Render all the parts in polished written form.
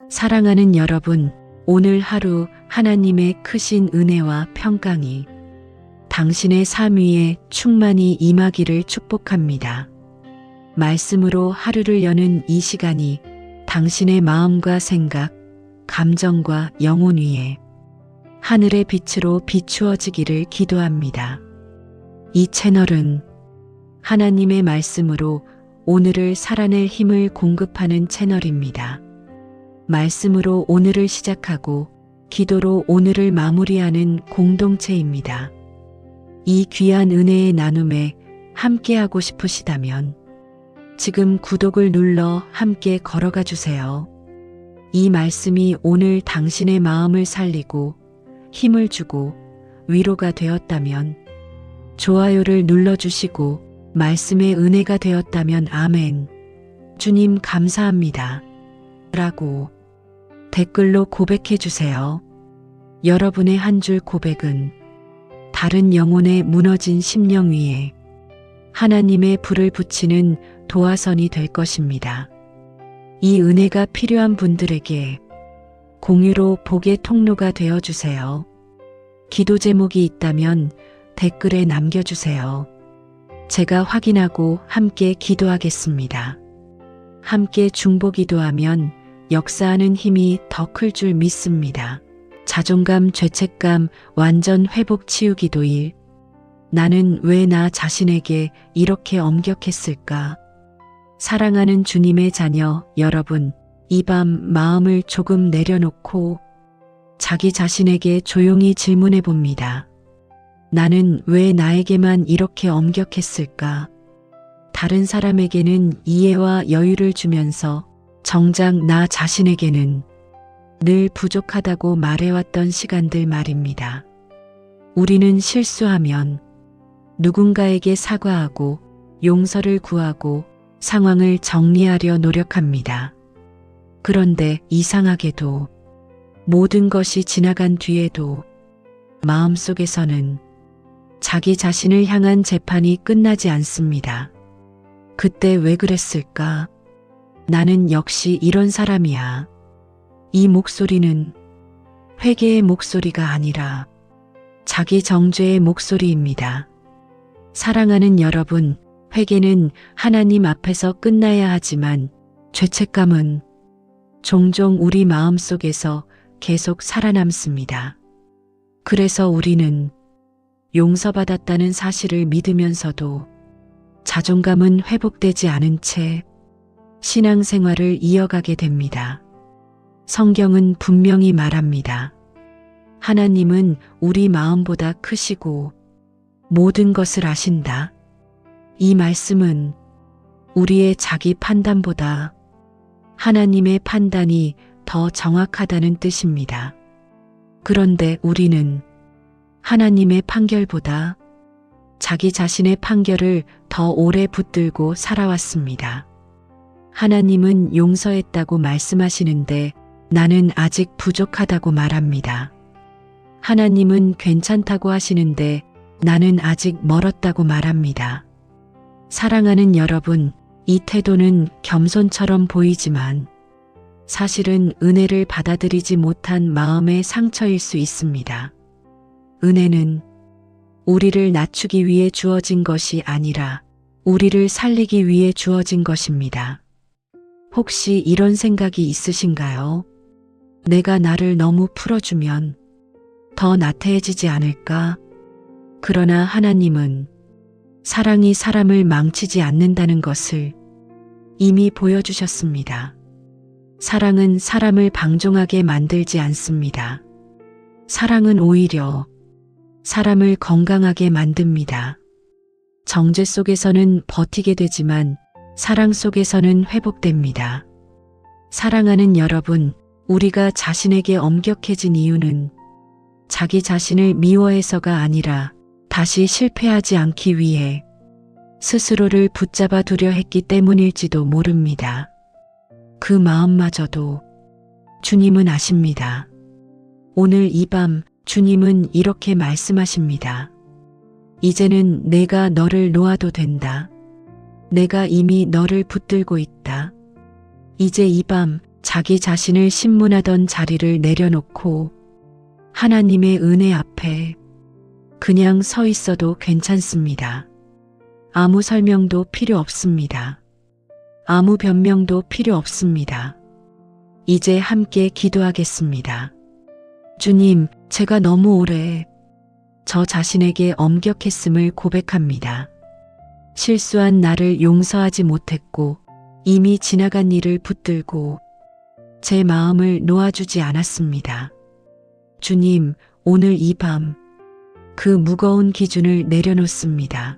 사랑하는 여러분, 오늘 하루 하나님의 크신 은혜와 평강이 당신의 삶 위에 충만히 임하기를 축복합니다. 말씀으로 하루를 여는 이 시간이 당신의 마음과 생각, 감정과 영혼 위에 하늘의 빛으로 비추어지기를 기도합니다. 이 채널은 하나님의 말씀으로 오늘을 살아낼 힘을 공급하는 채널입니다. 말씀으로 오늘을 시작하고 기도로 오늘을 마무리하는 공동체입니다. 이 귀한 은혜의 나눔에 함께하고 싶으시다면 지금 구독을 눌러 함께 걸어가 주세요. 이 말씀이 오늘 당신의 마음을 살리고 힘을 주고 위로가 되었다면 좋아요를 눌러주시고 말씀의 은혜가 되었다면 아멘. 주님 감사합니다. 라고 댓글로 고백해 주세요. 여러분의 한 줄 고백은 다른 영혼의 무너진 심령 위에 하나님의 불을 붙이는 도화선이 될 것입니다. 이 은혜가 필요한 분들에게 공유로 복의 통로가 되어 주세요. 기도 제목이 있다면 댓글에 남겨주세요. 제가 확인하고 함께 기도하겠습니다. 함께 중보 기도하면 역사하는 힘이 더 클 줄 믿습니다. 자존감, 죄책감, 완전 회복 치유 기도일. 나는 왜 나 자신에게 이렇게 엄격했을까? 사랑하는 주님의 자녀 여러분, 이 밤 마음을 조금 내려놓고 자기 자신에게 조용히 질문해 봅니다. 나는 왜 나에게만 이렇게 엄격했을까? 다른 사람에게는 이해와 여유를 주면서 정작 나 자신에게는 늘 부족하다고 말해왔던 시간들 말입니다. 우리는 실수하면 누군가에게 사과하고 용서를 구하고 상황을 정리하려 노력합니다. 그런데 이상하게도 모든 것이 지나간 뒤에도 마음속에서는 자기 자신을 향한 재판이 끝나지 않습니다. 그때 왜 그랬을까? 나는 역시 이런 사람이야. 이 목소리는 회개의 목소리가 아니라 자기 정죄의 목소리입니다. 사랑하는 여러분, 회개는 하나님 앞에서 끝나야 하지만 죄책감은 종종 우리 마음속에서 계속 살아남습니다. 그래서 우리는 용서받았다는 사실을 믿으면서도 자존감은 회복되지 않은 채 신앙생활을 이어가게 됩니다. 성경은 분명히 말합니다. 하나님은 우리 마음보다 크시고 모든 것을 아신다. 이 말씀은 우리의 자기 판단보다 하나님의 판단이 더 정확하다는 뜻입니다. 그런데 우리는 하나님의 판결보다 자기 자신의 판결을 더 오래 붙들고 살아왔습니다. 하나님은 용서했다고 말씀하시는데 나는 아직 부족하다고 말합니다. 하나님은 괜찮다고 하시는데 나는 아직 멀었다고 말합니다. 사랑하는 여러분, 이 태도는 겸손처럼 보이지만 사실은 은혜를 받아들이지 못한 마음의 상처일 수 있습니다. 은혜는 우리를 낮추기 위해 주어진 것이 아니라 우리를 살리기 위해 주어진 것입니다. 혹시 이런 생각이 있으신가요? 내가 나를 너무 풀어주면 더 나태해지지 않을까? 그러나 하나님은 사랑이 사람을 망치지 않는다는 것을 이미 보여주셨습니다. 사랑은 사람을 방종하게 만들지 않습니다. 사랑은 오히려 사람을 건강하게 만듭니다. 정죄 속에서는 버티게 되지만 사랑 속에서는 회복됩니다. 사랑하는 여러분, 우리가 자신에게 엄격해진 이유는 자기 자신을 미워해서가 아니라 다시 실패하지 않기 위해 스스로를 붙잡아 두려 했기 때문일지도 모릅니다. 그 마음마저도 주님은 아십니다. 오늘 이 밤 주님은 이렇게 말씀하십니다. 이제는 내가 너를 놓아도 된다. 내가 이미 너를 붙들고 있다. 이제 이 밤 자기 자신을 신문하던 자리를 내려놓고 하나님의 은혜 앞에 그냥 서 있어도 괜찮습니다. 아무 설명도 필요 없습니다. 아무 변명도 필요 없습니다. 이제 함께 기도하겠습니다. 주님, 제가 너무 오래 저 자신에게 엄격했음을 고백합니다. 실수한 나를 용서하지 못했고 이미 지나간 일을 붙들고 제 마음을 놓아주지 않았습니다. 주님, 오늘 이 밤 그 무거운 기준을 내려놓습니다.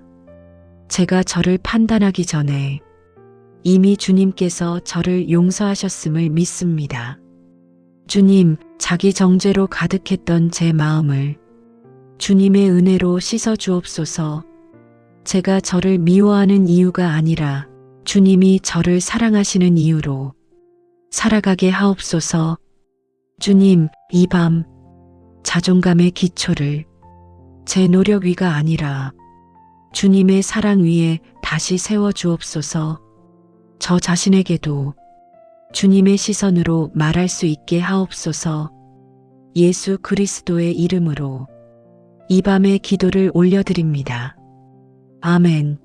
제가 저를 판단하기 전에 이미 주님께서 저를 용서하셨음을 믿습니다. 주님, 자기 정죄로 가득했던 제 마음을 주님의 은혜로 씻어 주옵소서. 제가 저를 미워하는 이유가 아니라 주님이 저를 사랑하시는 이유로 살아가게 하옵소서. 주님, 이 밤 자존감의 기초를 제 노력 위가 아니라 주님의 사랑 위에 다시 세워 주옵소서. 저 자신에게도 주님의 시선으로 말할 수 있게 하옵소서. 예수 그리스도의 이름으로 이 밤의 기도를 올려드립니다. 아멘.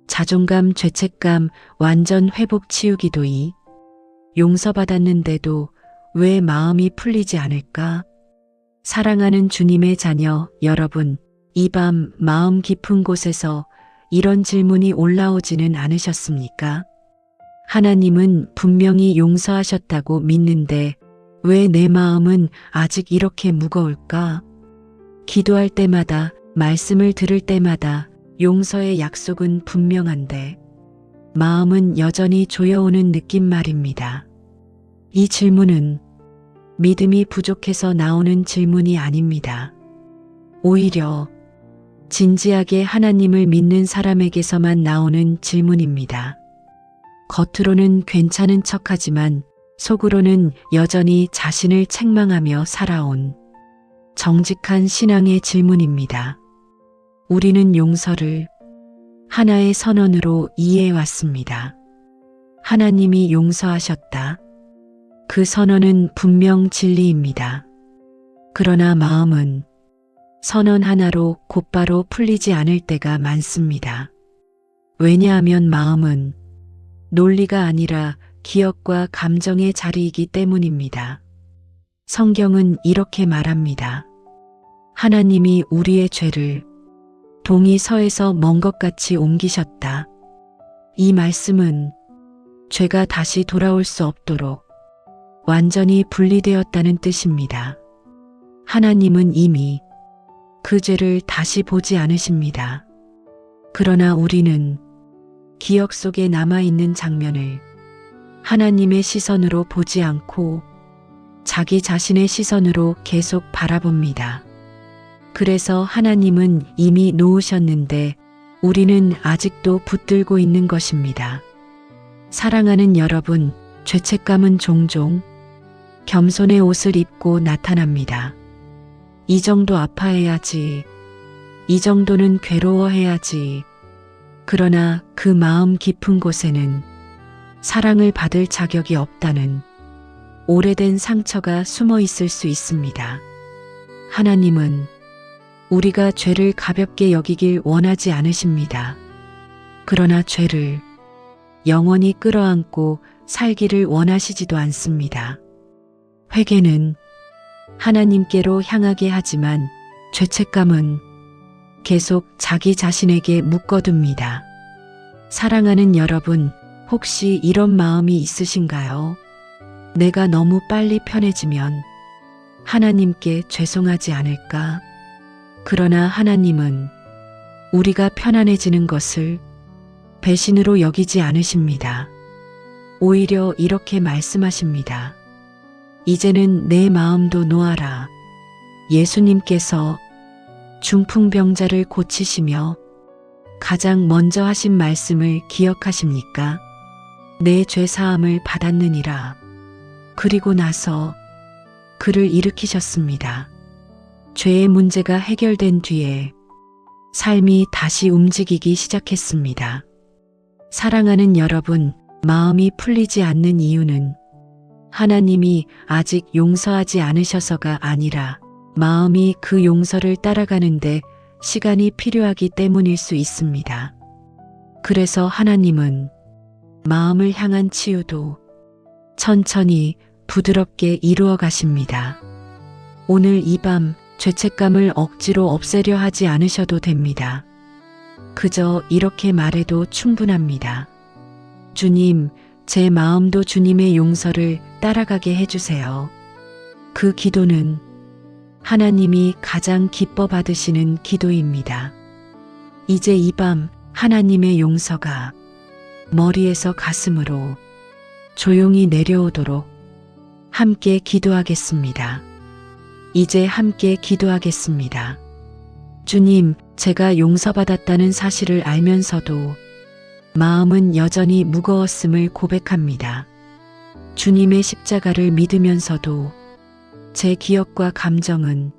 자존감, 죄책감, 완전 회복 치유기도 2. 용서받았는데도 왜 마음이 풀리지 않을까? 사랑하는 주님의 자녀 여러분, 이 밤 마음 깊은 곳에서 이런 질문이 올라오지는 않으셨습니까? 하나님은 분명히 용서하셨다고 믿는데 왜 내 마음은 아직 이렇게 무거울까? 기도할 때마다, 말씀을 들을 때마다 용서의 약속은 분명한데 마음은 여전히 조여오는 느낌 말입니다. 이 질문은 믿음이 부족해서 나오는 질문이 아닙니다. 오히려 진지하게 하나님을 믿는 사람에게서만 나오는 질문입니다. 겉으로는 괜찮은 척하지만 속으로는 여전히 자신을 책망하며 살아온 정직한 신앙의 질문입니다. 우리는 용서를 하나의 선언으로 이해해왔습니다. 하나님이 용서하셨다. 그 선언은 분명 진리입니다. 그러나 마음은 선언 하나로 곧바로 풀리지 않을 때가 많습니다. 왜냐하면 마음은 논리가 아니라 기억과 감정의 자리이기 때문입니다. 성경은 이렇게 말합니다. 하나님이 우리의 죄를 동이 서에서 먼 것 같이 옮기셨다. 이 말씀은 죄가 다시 돌아올 수 없도록 완전히 분리되었다는 뜻입니다. 하나님은 이미 그 죄를 다시 보지 않으십니다. 그러나 우리는 기억 속에 남아있는 장면을 하나님의 시선으로 보지 않고 자기 자신의 시선으로 계속 바라봅니다. 그래서 하나님은 이미 놓으셨는데 우리는 아직도 붙들고 있는 것입니다. 사랑하는 여러분, 죄책감은 종종 겸손의 옷을 입고 나타납니다. 이 정도 아파해야지, 이 정도는 괴로워해야지. 그러나 그 마음 깊은 곳에는 사랑을 받을 자격이 없다는 오래된 상처가 숨어 있을 수 있습니다. 하나님은 우리가 죄를 가볍게 여기길 원하지 않으십니다. 그러나 죄를 영원히 끌어안고 살기를 원하시지도 않습니다. 회개는 하나님께로 향하게 하지만 죄책감은 계속 자기 자신에게 묶어둡니다. 사랑하는 여러분, 혹시 이런 마음이 있으신가요? 내가 너무 빨리 편해지면 하나님께 죄송하지 않을까? 그러나 하나님은 우리가 편안해지는 것을 배신으로 여기지 않으십니다. 오히려 이렇게 말씀하십니다. 이제는 내 마음도 놓아라. 예수님께서 중풍병자를 고치시며 가장 먼저 하신 말씀을 기억하십니까? 내 죄사함을 받았느니라. 그리고 나서 그를 일으키셨습니다. 죄의 문제가 해결된 뒤에 삶이 다시 움직이기 시작했습니다. 사랑하는 여러분, 마음이 풀리지 않는 이유는 하나님이 아직 용서하지 않으셔서가 아니라 마음이 그 용서를 따라가는데 시간이 필요하기 때문일 수 있습니다. 그래서 하나님은 마음을 향한 치유도 천천히 부드럽게 이루어 가십니다. 오늘 이 밤 죄책감을 억지로 없애려 하지 않으셔도 됩니다. 그저 이렇게 말해도 충분합니다. 주님, 제 마음도 주님의 용서를 따라가게 해주세요. 그 기도는 하나님이 가장 기뻐 받으시는 기도입니다. 이제 이 밤 하나님의 용서가 머리에서 가슴으로 조용히 내려오도록 함께 기도하겠습니다. 이제 함께 기도하겠습니다. 주님, 제가 용서받았다는 사실을 알면서도 마음은 여전히 무거웠음을 고백합니다. 주님의 십자가를 믿으면서도 제 기억과 감정은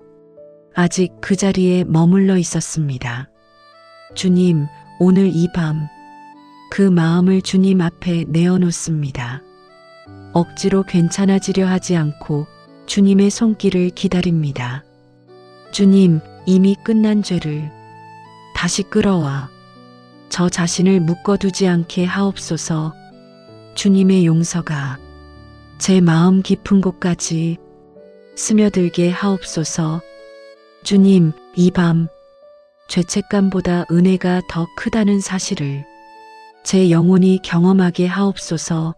아직 그 자리에 머물러 있었습니다. 주님, 오늘 이 밤 그 마음을 주님 앞에 내어놓습니다. 억지로 괜찮아지려 하지 않고 주님의 손길을 기다립니다. 주님, 이미 끝난 죄를 다시 끌어와 저 자신을 묶어두지 않게 하옵소서. 주님의 용서가 제 마음 깊은 곳까지 스며들게 하옵소서. 주님, 이 밤 죄책감보다 은혜가 더 크다는 사실을 제 영혼이 경험하게 하옵소서.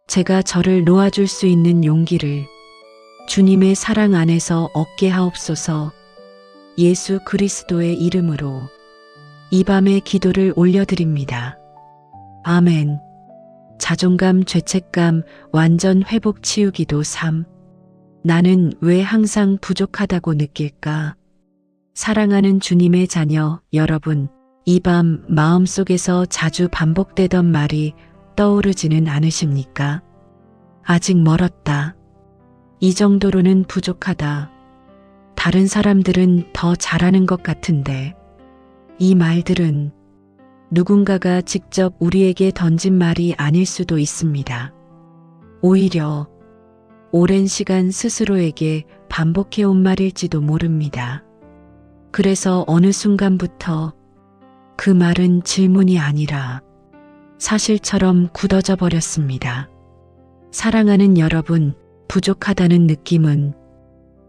제가 저를 놓아줄 수 있는 용기를 주님의 사랑 안에서 얻게 하옵소서. 예수 그리스도의 이름으로 이 밤의 기도를 올려드립니다. 아멘. 자존감, 죄책감, 완전 회복 치유기도 3. 나는 왜 항상 부족하다고 느낄까? 사랑하는 주님의 자녀 여러분, 이 밤 마음속에서 자주 반복되던 말이 떠오르지는 않으십니까? 아직 멀었다. 이 정도로는 부족하다. 다른 사람들은 더 잘하는 것 같은데. 이 말들은 누군가가 직접 우리에게 던진 말이 아닐 수도 있습니다. 오히려 오랜 시간 스스로에게 반복해온 말일지도 모릅니다. 그래서 어느 순간부터 그 말은 질문이 아니라 사실처럼 굳어져 버렸습니다. 사랑하는 여러분, 부족하다는 느낌은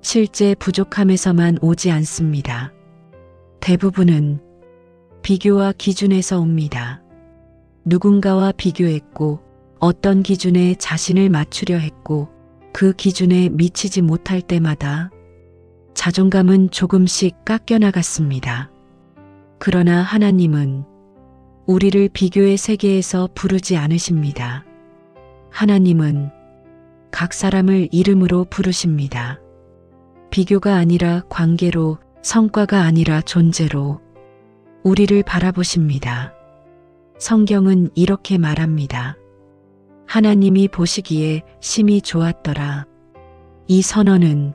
실제 부족함에서만 오지 않습니다. 대부분은 비교와 기준에서 옵니다. 누군가와 비교했고 어떤 기준에 자신을 맞추려 했고 그 기준에 미치지 못할 때마다 자존감은 조금씩 깎여나갔습니다. 그러나 하나님은 우리를 비교의 세계에서 부르지 않으십니다. 하나님은 각 사람을 이름으로 부르십니다. 비교가 아니라 관계로, 성과가 아니라 존재로 우리를 바라보십니다. 성경은 이렇게 말합니다. 하나님이 보시기에 심히 좋았더라. 이 선언은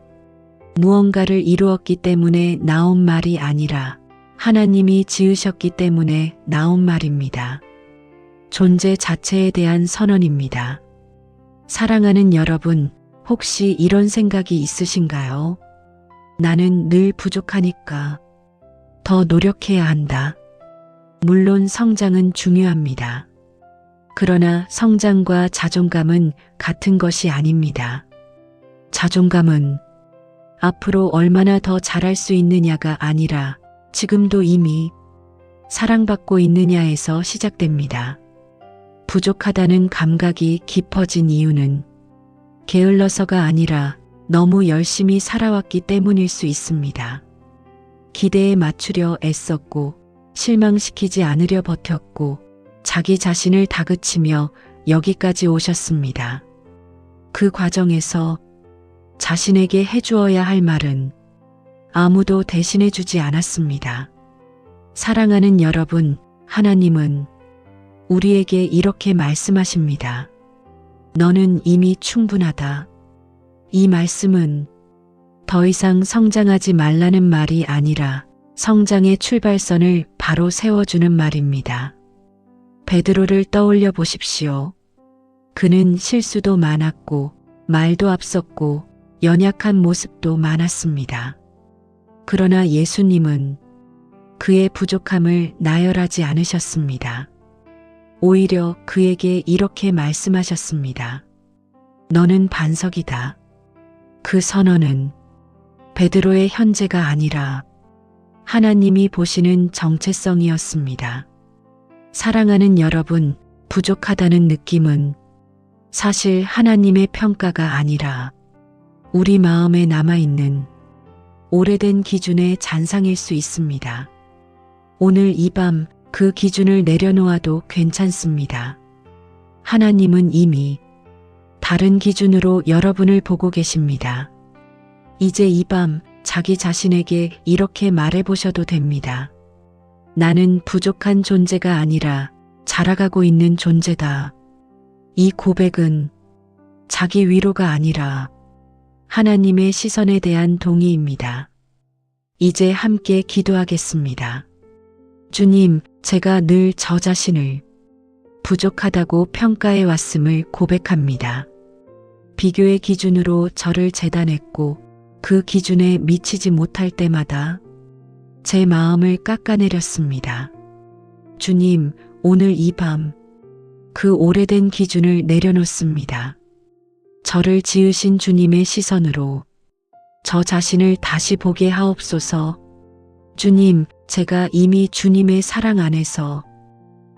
무언가를 이루었기 때문에 나온 말이 아니라 하나님이 지으셨기 때문에 나온 말입니다. 존재 자체에 대한 선언입니다. 사랑하는 여러분, 혹시 이런 생각이 있으신가요? 나는 늘 부족하니까 더 노력해야 한다. 물론 성장은 중요합니다. 그러나 성장과 자존감은 같은 것이 아닙니다. 자존감은 앞으로 얼마나 더 잘할 수 있느냐가 아니라 지금도 이미 사랑받고 있느냐에서 시작됩니다. 부족하다는 감각이 깊어진 이유는 게을러서가 아니라 너무 열심히 살아왔기 때문일 수 있습니다. 기대에 맞추려 애썼고 실망시키지 않으려 버텼고 자기 자신을 다그치며 여기까지 오셨습니다. 그 과정에서 자신에게 해주어야 할 말은 아무도 대신해 주지 않았습니다. 사랑하는 여러분, 하나님은 우리에게 이렇게 말씀하십니다. 너는 이미 충분하다. 이 말씀은 더 이상 성장하지 말라는 말이 아니라 성장의 출발선을 바로 세워주는 말입니다. 베드로를 떠올려 보십시오. 그는 실수도 많았고 말도 앞섰고 연약한 모습도 많았습니다. 그러나 예수님은 그의 부족함을 나열하지 않으셨습니다. 오히려 그에게 이렇게 말씀하셨습니다. 너는 반석이다. 그 선언은 베드로의 현재가 아니라 하나님이 보시는 정체성이었습니다. 사랑하는 여러분, 부족하다는 느낌은 사실 하나님의 평가가 아니라 우리 마음에 남아있는 오래된 기준의 잔상일 수 있습니다. 오늘 이 밤 그 기준을 내려놓아도 괜찮습니다. 하나님은 이미 다른 기준으로 여러분을 보고 계십니다. 이제 이 밤 자기 자신에게 이렇게 말해보셔도 됩니다. 나는 부족한 존재가 아니라 자라가고 있는 존재다. 이 고백은 자기 위로가 아니라 하나님의 시선에 대한 동의입니다. 이제 함께 기도하겠습니다. 주님, 제가 늘 저 자신을 부족하다고 평가해 왔음을 고백합니다. 비교의 기준으로 저를 재단했고 그 기준에 미치지 못할 때마다 제 마음을 깎아내렸습니다. 주님, 오늘 이 밤 그 오래된 기준을 내려놓습니다. 저를 지으신 주님의 시선으로 저 자신을 다시 보게 하옵소서. 주님, 제가 이미 주님의 사랑 안에서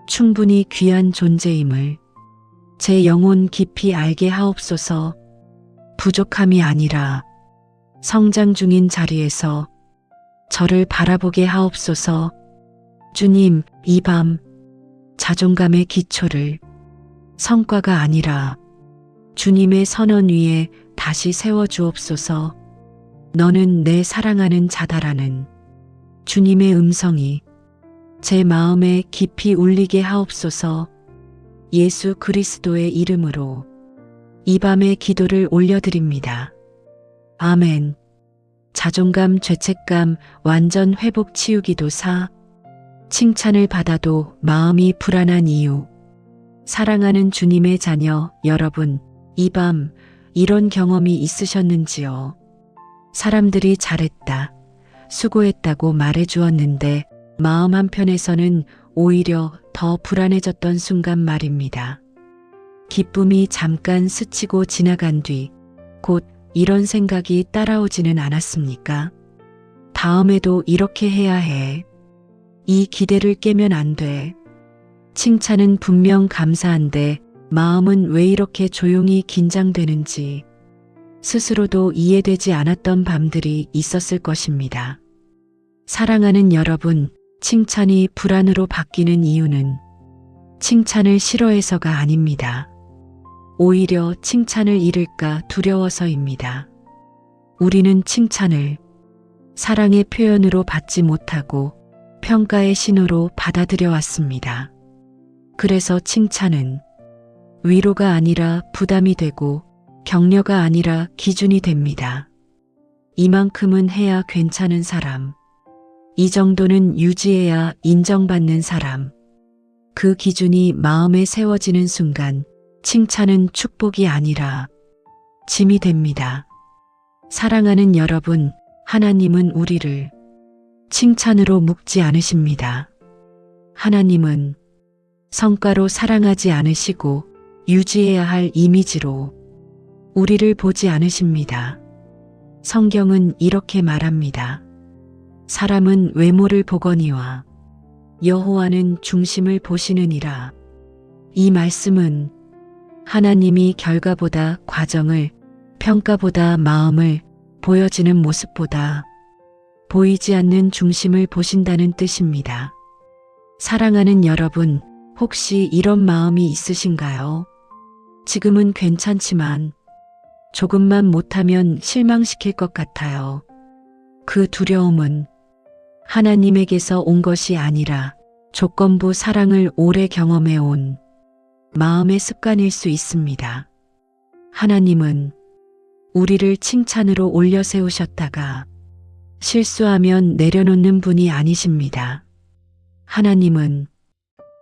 충분히 귀한 존재임을 제 영혼 깊이 알게 하옵소서. 부족함이 아니라 성장 중인 자리에서 저를 바라보게 하옵소서. 주님, 이 밤 자존감의 기초를 성과가 아니라 주님의 선언 위에 다시 세워주옵소서. 너는 내 사랑하는 자다라는 주님의 음성이 제 마음에 깊이 울리게 하옵소서. 예수 그리스도의 이름으로 이 밤의 기도를 올려드립니다. 아멘. 자존감, 죄책감, 완전 회복 치유기도 4. 칭찬을 받아도 마음이 불안한 이유. 사랑하는 주님의 자녀 여러분, 이 밤 이런 경험이 있으셨는지요? 사람들이 잘했다, 수고했다고 말해주었는데 마음 한편에서는 오히려 더 불안해졌던 순간 말입니다. 기쁨이 잠깐 스치고 지나간 뒤 곧 이런 생각이 따라오지는 않았습니까? 다음에도 이렇게 해야 해. 이 기대를 깨면 안 돼. 칭찬은 분명 감사한데 마음은 왜 이렇게 조용히 긴장되는지 스스로도 이해되지 않았던 밤들이 있었을 것입니다. 사랑하는 여러분, 칭찬이 불안으로 바뀌는 이유는 칭찬을 싫어해서가 아닙니다. 오히려 칭찬을 잃을까 두려워서입니다. 우리는 칭찬을 사랑의 표현으로 받지 못하고 평가의 신호로 받아들여 왔습니다. 그래서 칭찬은 위로가 아니라 부담이 되고 격려가 아니라 기준이 됩니다. 이만큼은 해야 괜찮은 사람, 이 정도는 유지해야 인정받는 사람, 그 기준이 마음에 세워지는 순간 칭찬은 축복이 아니라 짐이 됩니다. 사랑하는 여러분, 하나님은 우리를 칭찬으로 묶지 않으십니다. 하나님은 성과로 사랑하지 않으시고 유지해야 할 이미지로 우리를 보지 않으십니다. 성경은 이렇게 말합니다. 사람은 외모를 보거니와 여호와는 중심을 보시느니라. 이 말씀은 하나님이 결과보다 과정을, 평가보다 마음을, 보여지는 모습보다 보이지 않는 중심을 보신다는 뜻입니다. 사랑하는 여러분, 혹시 이런 마음이 있으신가요? 지금은 괜찮지만 조금만 못하면 실망시킬 것 같아요. 그 두려움은 하나님에게서 온 것이 아니라 조건부 사랑을 오래 경험해 온 마음의 습관일 수 있습니다. 하나님은 우리를 칭찬으로 올려 세우셨다가 실수하면 내려놓는 분이 아니십니다. 하나님은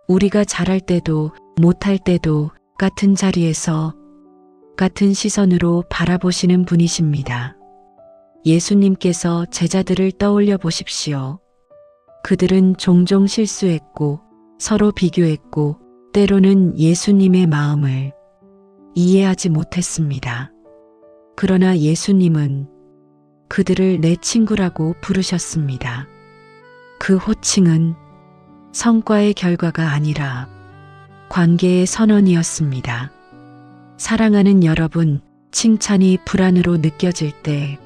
우리가 잘할 때도 못할 때도 같은 자리에서 같은 시선으로 바라보시는 분이십니다. 예수님께서 제자들을 떠올려 보십시오. 그들은 종종 실수했고 서로 비교했고 때로는 예수님의 마음을 이해하지 못했습니다. 그러나 예수님은 그들을 내 친구라고 부르셨습니다. 그 호칭은 성과의 결과가 아니라 관계의 선언이었습니다. 사랑하는 여러분, 칭찬이 불안으로 느껴질 때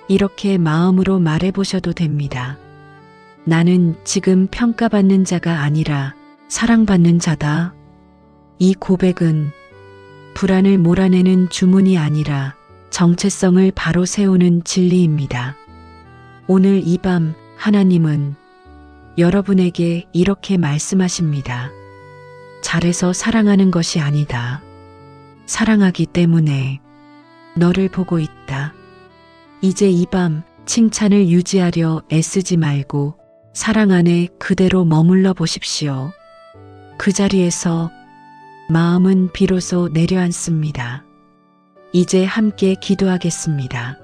이렇게 마음으로 말해보셔도 됩니다. 나는 지금 평가받는 자가 아니라 사랑받는 자다. 이 고백은 불안을 몰아내는 주문이 아니라 정체성을 바로 세우는 진리입니다. 오늘 이 밤 하나님은 여러분에게 이렇게 말씀하십니다. 잘해서 사랑하는 것이 아니다. 사랑하기 때문에 너를 보고 있다. 이제 이 밤 칭찬을 유지하려 애쓰지 말고 사랑 안에 그대로 머물러 보십시오. 그 자리에서 마음은 비로소 내려앉습니다. 이제 함께 기도하겠습니다.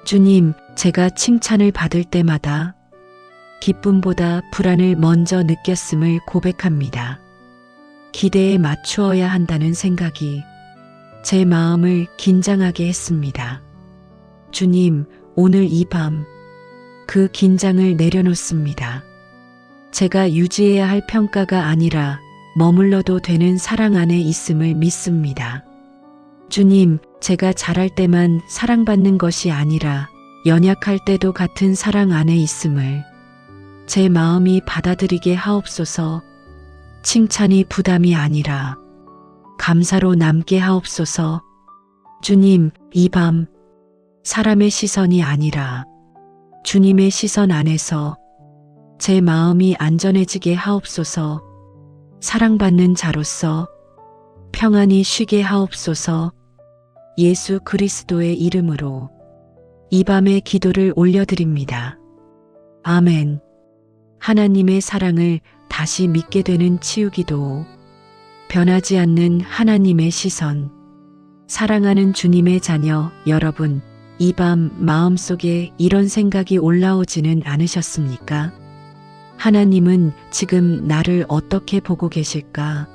주님, 제가 칭찬을 받을 때마다 기쁨보다 불안을 먼저 느꼈음을 고백합니다. 기대에 맞추어야 한다는 생각이 제 마음을 긴장하게 했습니다. 주님, 오늘 이 밤 그 긴장을 내려놓습니다. 제가 유지해야 할 평가가 아니라 머물러도 되는 사랑 안에 있음을 믿습니다. 주님, 제가 잘할 때만 사랑받는 것이 아니라 연약할 때도 같은 사랑 안에 있음을 제 마음이 받아들이게 하옵소서. 칭찬이 부담이 아니라 감사로 남게 하옵소서. 주님, 이 밤 사람의 시선이 아니라 주님의 시선 안에서 제 마음이 안전해지게 하옵소서. 사랑받는 자로서 평안히 쉬게 하옵소서. 예수 그리스도의 이름으로 이 밤의 기도를 올려드립니다. 아멘. 하나님의 사랑을 다시 믿게 되는 치유기도, 변하지 않는 하나님의 시선, 사랑하는 주님의 자녀 여러분, 이 밤 마음속에 이런 생각이 올라오지는 않으셨습니까? 하나님은 지금 나를 어떻게 보고 계실까?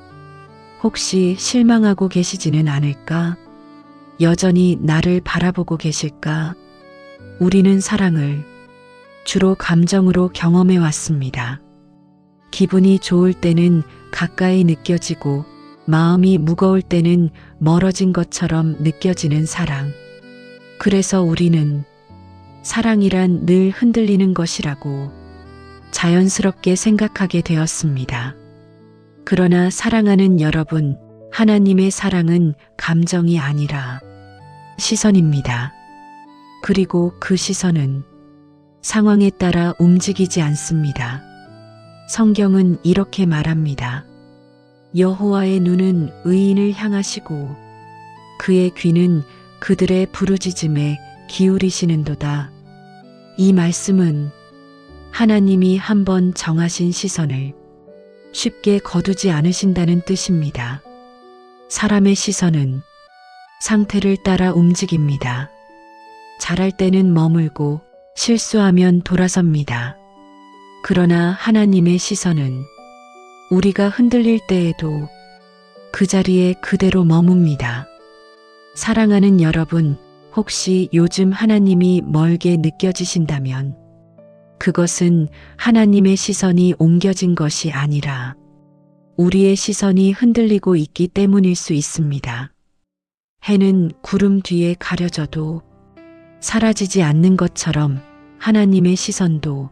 혹시 실망하고 계시지는 않을까? 여전히 나를 바라보고 계실까? 우리는 사랑을 주로 감정으로 경험해 왔습니다. 기분이 좋을 때는 가까이 느껴지고 마음이 무거울 때는 멀어진 것처럼 느껴지는 사랑. 그래서 우리는 사랑이란 늘 흔들리는 것이라고 자연스럽게 생각하게 되었습니다. 그러나 사랑하는 여러분, 하나님의 사랑은 감정이 아니라 시선입니다. 그리고 그 시선은 상황에 따라 움직이지 않습니다. 성경은 이렇게 말합니다. 여호와의 눈은 의인을 향하시고 그의 귀는 그들의 부르짖음에 기울이시는도다. 이 말씀은 하나님이 한번 정하신 시선을 쉽게 거두지 않으신다는 뜻입니다. 사람의 시선은 상태를 따라 움직입니다. 잘할 때는 머물고 실수하면 돌아섭니다. 그러나 하나님의 시선은 우리가 흔들릴 때에도 그 자리에 그대로 머뭅니다. 사랑하는 여러분, 혹시 요즘 하나님이 멀게 느껴지신다면 그것은 하나님의 시선이 옮겨진 것이 아니라 우리의 시선이 흔들리고 있기 때문일 수 있습니다. 해는 구름 뒤에 가려져도 사라지지 않는 것처럼 하나님의 시선도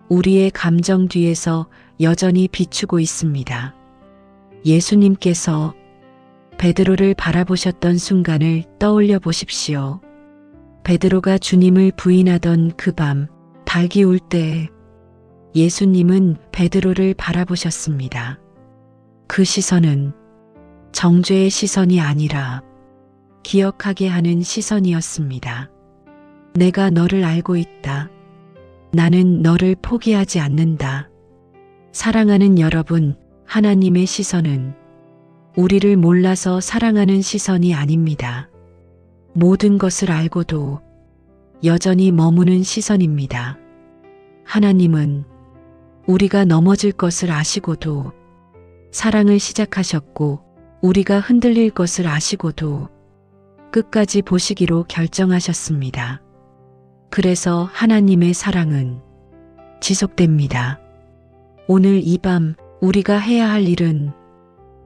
우리의 감정 뒤에서 여전히 비추고 있습니다. 예수님께서 베드로를 바라보셨던 순간을 떠올려 보십시오. 베드로가 주님을 부인하던 그 밤, 닭이 울 때 예수님은 베드로를 바라보셨습니다. 그 시선은 정죄의 시선이 아니라 기억하게 하는 시선이었습니다. 내가 너를 알고 있다. 나는 너를 포기하지 않는다. 사랑하는 여러분, 하나님의 시선은 우리를 몰라서 사랑하는 시선이 아닙니다. 모든 것을 알고도 여전히 머무는 시선입니다. 하나님은 우리가 넘어질 것을 아시고도 사랑을 시작하셨고, 우리가 흔들릴 것을 아시고도 끝까지 보시기로 결정하셨습니다. 그래서 하나님의 사랑은 지속됩니다. 오늘 이 밤 우리가 해야 할 일은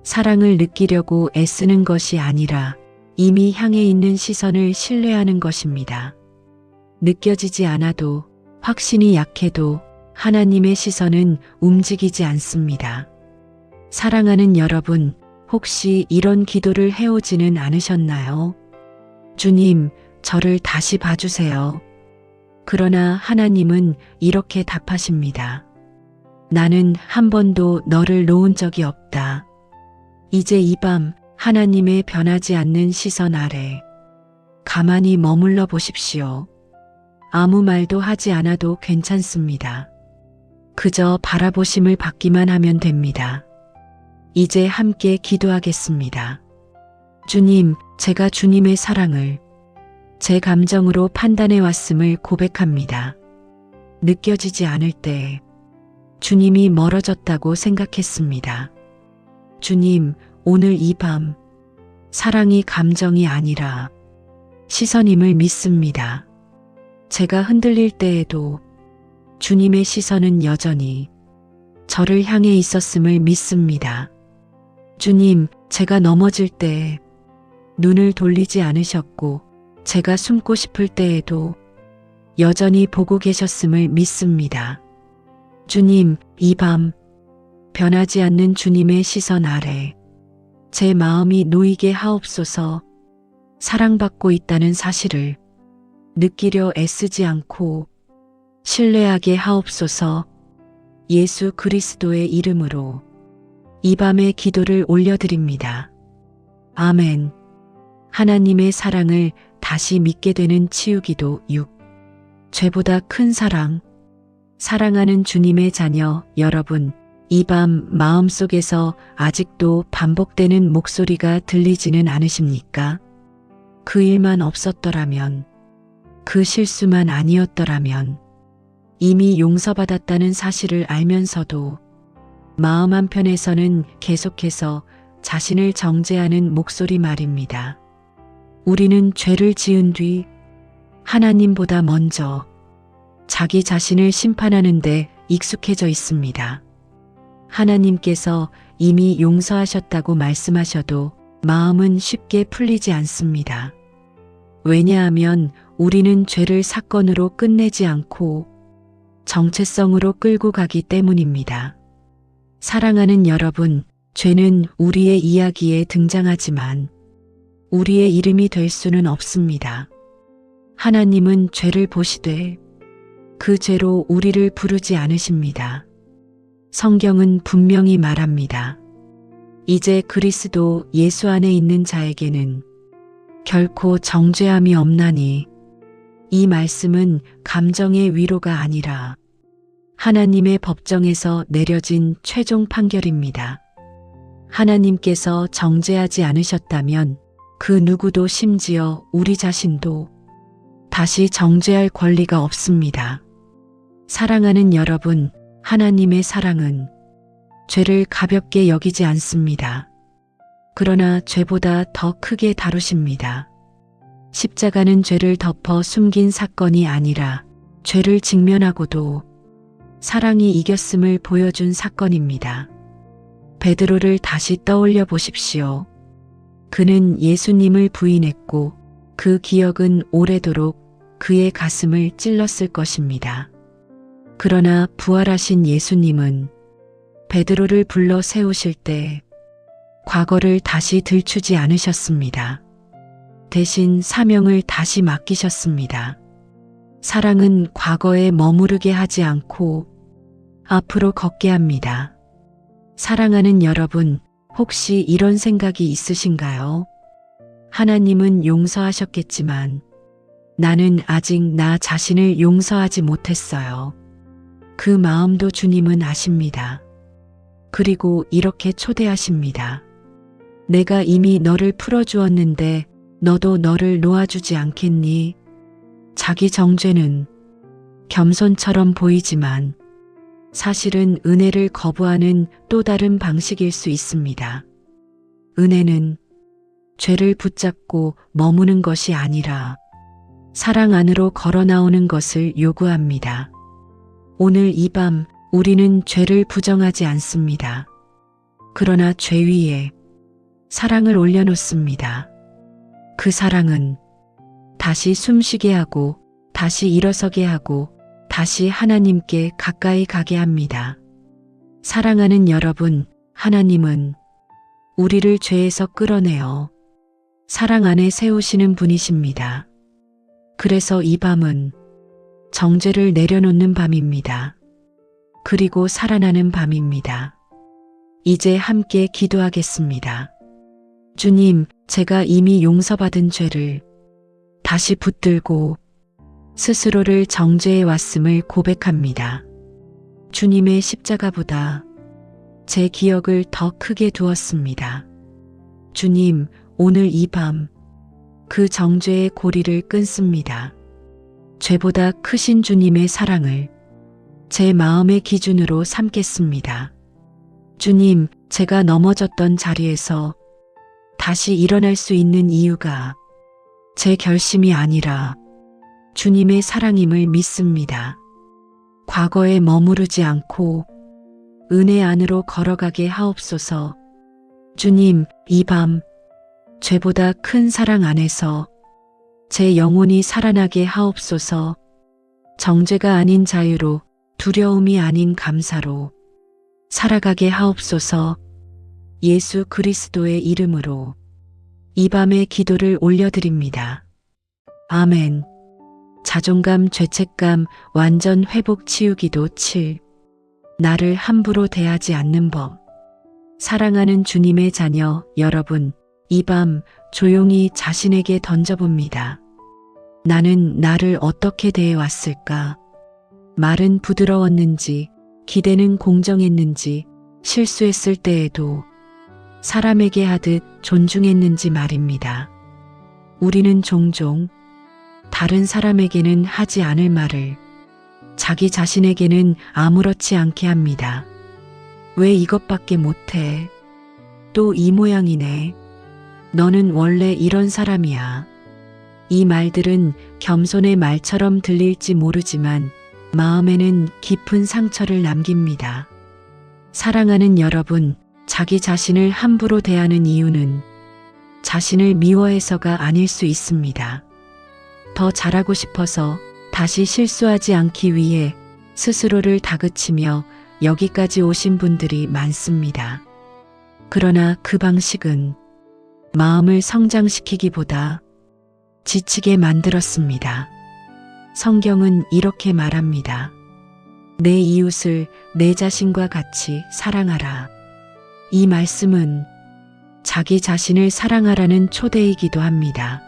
사랑을 느끼려고 애쓰는 것이 아니라 이미 향해 있는 시선을 신뢰하는 것입니다. 느껴지지 않아도, 확신이 약해도 하나님의 시선은 움직이지 않습니다. 사랑하는 여러분, 혹시 이런 기도를 해오지는 않으셨나요? 주님, 저를 다시 봐주세요. 그러나 하나님은 이렇게 답하십니다. 나는 한 번도 너를 놓은 적이 없다. 이제 이 밤 하나님의 변하지 않는 시선 아래 가만히 머물러 보십시오. 아무 말도 하지 않아도 괜찮습니다. 그저 바라보심을 받기만 하면 됩니다. 이제 함께 기도하겠습니다. 주님, 제가 주님의 사랑을 제 감정으로 판단해 왔음을 고백합니다. 느껴지지 않을 때 주님이 멀어졌다고 생각했습니다. 주님, 오늘 이 밤 사랑이 감정이 아니라 시선임을 믿습니다. 제가 흔들릴 때에도 주님의 시선은 여전히 저를 향해 있었음을 믿습니다. 주님, 제가 넘어질 때 눈을 돌리지 않으셨고, 제가 숨고 싶을 때에도 여전히 보고 계셨음을 믿습니다. 주님, 이 밤 변하지 않는 주님의 시선 아래 제 마음이 놓이게 하옵소서. 사랑받고 있다는 사실을 느끼려 애쓰지 않고 신뢰하게 하옵소서. 예수 그리스도의 이름으로 이 밤의 기도를 올려드립니다. 아멘. 하나님의 사랑을 다시 믿게 되는 치유기도 6. 죄보다 큰 사랑. 사랑하는 주님의 자녀 여러분, 이 밤 마음속에서 아직도 반복되는 목소리가 들리지는 않으십니까? 그 일만 없었더라면, 그 실수만 아니었더라면, 이미 용서받았다는 사실을 알면서도 마음 한편에서는 계속해서 자신을 정죄하는 목소리 말입니다. 우리는 죄를 지은 뒤 하나님보다 먼저 자기 자신을 심판하는 데 익숙해져 있습니다. 하나님께서 이미 용서하셨다고 말씀하셔도 마음은 쉽게 풀리지 않습니다. 왜냐하면 우리는 죄를 사건으로 끝내지 않고 정체성으로 끌고 가기 때문입니다. 사랑하는 여러분, 죄는 우리의 이야기에 등장하지만 우리의 이름이 될 수는 없습니다. 하나님은 죄를 보시되 그 죄로 우리를 부르지 않으십니다. 성경은 분명히 말합니다. 이제 그리스도 예수 안에 있는 자에게는 결코 정죄함이 없나니. 이 말씀은 감정의 위로가 아니라 하나님의 법정에서 내려진 최종 판결입니다. 하나님께서 정죄하지 않으셨다면 그 누구도, 심지어 우리 자신도 다시 정죄할 권리가 없습니다. 사랑하는 여러분, 하나님의 사랑은 죄를 가볍게 여기지 않습니다. 그러나 죄보다 더 크게 다루십니다. 십자가는 죄를 덮어 숨긴 사건이 아니라 죄를 직면하고도 사랑이 이겼음을 보여준 사건입니다. 베드로를 다시 떠올려 보십시오. 그는 예수님을 부인했고 그 기억은 오래도록 그의 가슴을 찔렀을 것입니다. 그러나 부활하신 예수님은 베드로를 불러 세우실 때 과거를 다시 들추지 않으셨습니다. 대신 사명을 다시 맡기셨습니다. 사랑은 과거에 머무르게 하지 않고 앞으로 걷게 합니다. 사랑하는 여러분, 혹시 이런 생각이 있으신가요? 하나님은 용서하셨겠지만 나는 아직 나 자신을 용서하지 못했어요. 그 마음도 주님은 아십니다. 그리고 이렇게 초대하십니다. 내가 이미 너를 풀어주었는데 너도 너를 놓아주지 않겠니? 자기 정죄는 겸손처럼 보이지만 사실은 은혜를 거부하는 또 다른 방식일 수 있습니다. 은혜는 죄를 붙잡고 머무는 것이 아니라 사랑 안으로 걸어 나오는 것을 요구합니다. 오늘 이 밤 우리는 죄를 부정하지 않습니다. 그러나 죄 위에 사랑을 올려놓습니다. 그 사랑은 다시 숨쉬게 하고 다시 일어서게 하고 다시 하나님께 가까이 가게 합니다. 사랑하는 여러분, 하나님은 우리를 죄에서 끌어내어 사랑 안에 세우시는 분이십니다. 그래서 이 밤은 정죄를 내려놓는 밤입니다. 그리고 살아나는 밤입니다. 이제 함께 기도하겠습니다. 주님, 제가 이미 용서받은 죄를 다시 붙들고 스스로를 정죄해 왔음을 고백합니다. 주님의 십자가보다 제 기억을 더 크게 두었습니다. 주님, 오늘 이 밤 그 정죄의 고리를 끊습니다. 죄보다 크신 주님의 사랑을 제 마음의 기준으로 삼겠습니다. 주님, 제가 넘어졌던 자리에서 다시 일어날 수 있는 이유가 제 결심이 아니라 주님의 사랑임을 믿습니다. 과거에 머무르지 않고 은혜 안으로 걸어가게 하옵소서. 주님, 이 밤 죄보다 큰 사랑 안에서 제 영혼이 살아나게 하옵소서. 정죄가 아닌 자유로, 두려움이 아닌 감사로 살아가게 하옵소서. 예수 그리스도의 이름으로 이 밤의 기도를 올려드립니다. 아멘. 자존감, 죄책감, 완전 회복 치유기도 7. 나를 함부로 대하지 않는 법. 사랑하는 주님의 자녀 여러분, 이 밤 조용히 자신에게 던져봅니다. 나는 나를 어떻게 대해왔을까? 말은 부드러웠는지, 기대는 공정했는지, 실수했을 때에도 사람에게 하듯 존중했는지 말입니다. 우리는 종종 다른 사람에게는 하지 않을 말을 자기 자신에게는 아무렇지 않게 합니다. 왜 이것밖에 못해? 또 이 모양이네. 너는 원래 이런 사람이야. 이 말들은 겸손의 말처럼 들릴지 모르지만 마음에는 깊은 상처를 남깁니다. 사랑하는 여러분, 자기 자신을 함부로 대하는 이유는 자신을 미워해서가 아닐 수 있습니다. 더 잘하고 싶어서 다시 실수하지 않기 위해 스스로를 다그치며 여기까지 오신 분들이 많습니다. 그러나 그 방식은 마음을 성장시키기보다 지치게 만들었습니다. 성경은 이렇게 말합니다. 내 이웃을 내 자신과 같이 사랑하라. 이 말씀은 자기 자신을 사랑하라는 초대이기도 합니다.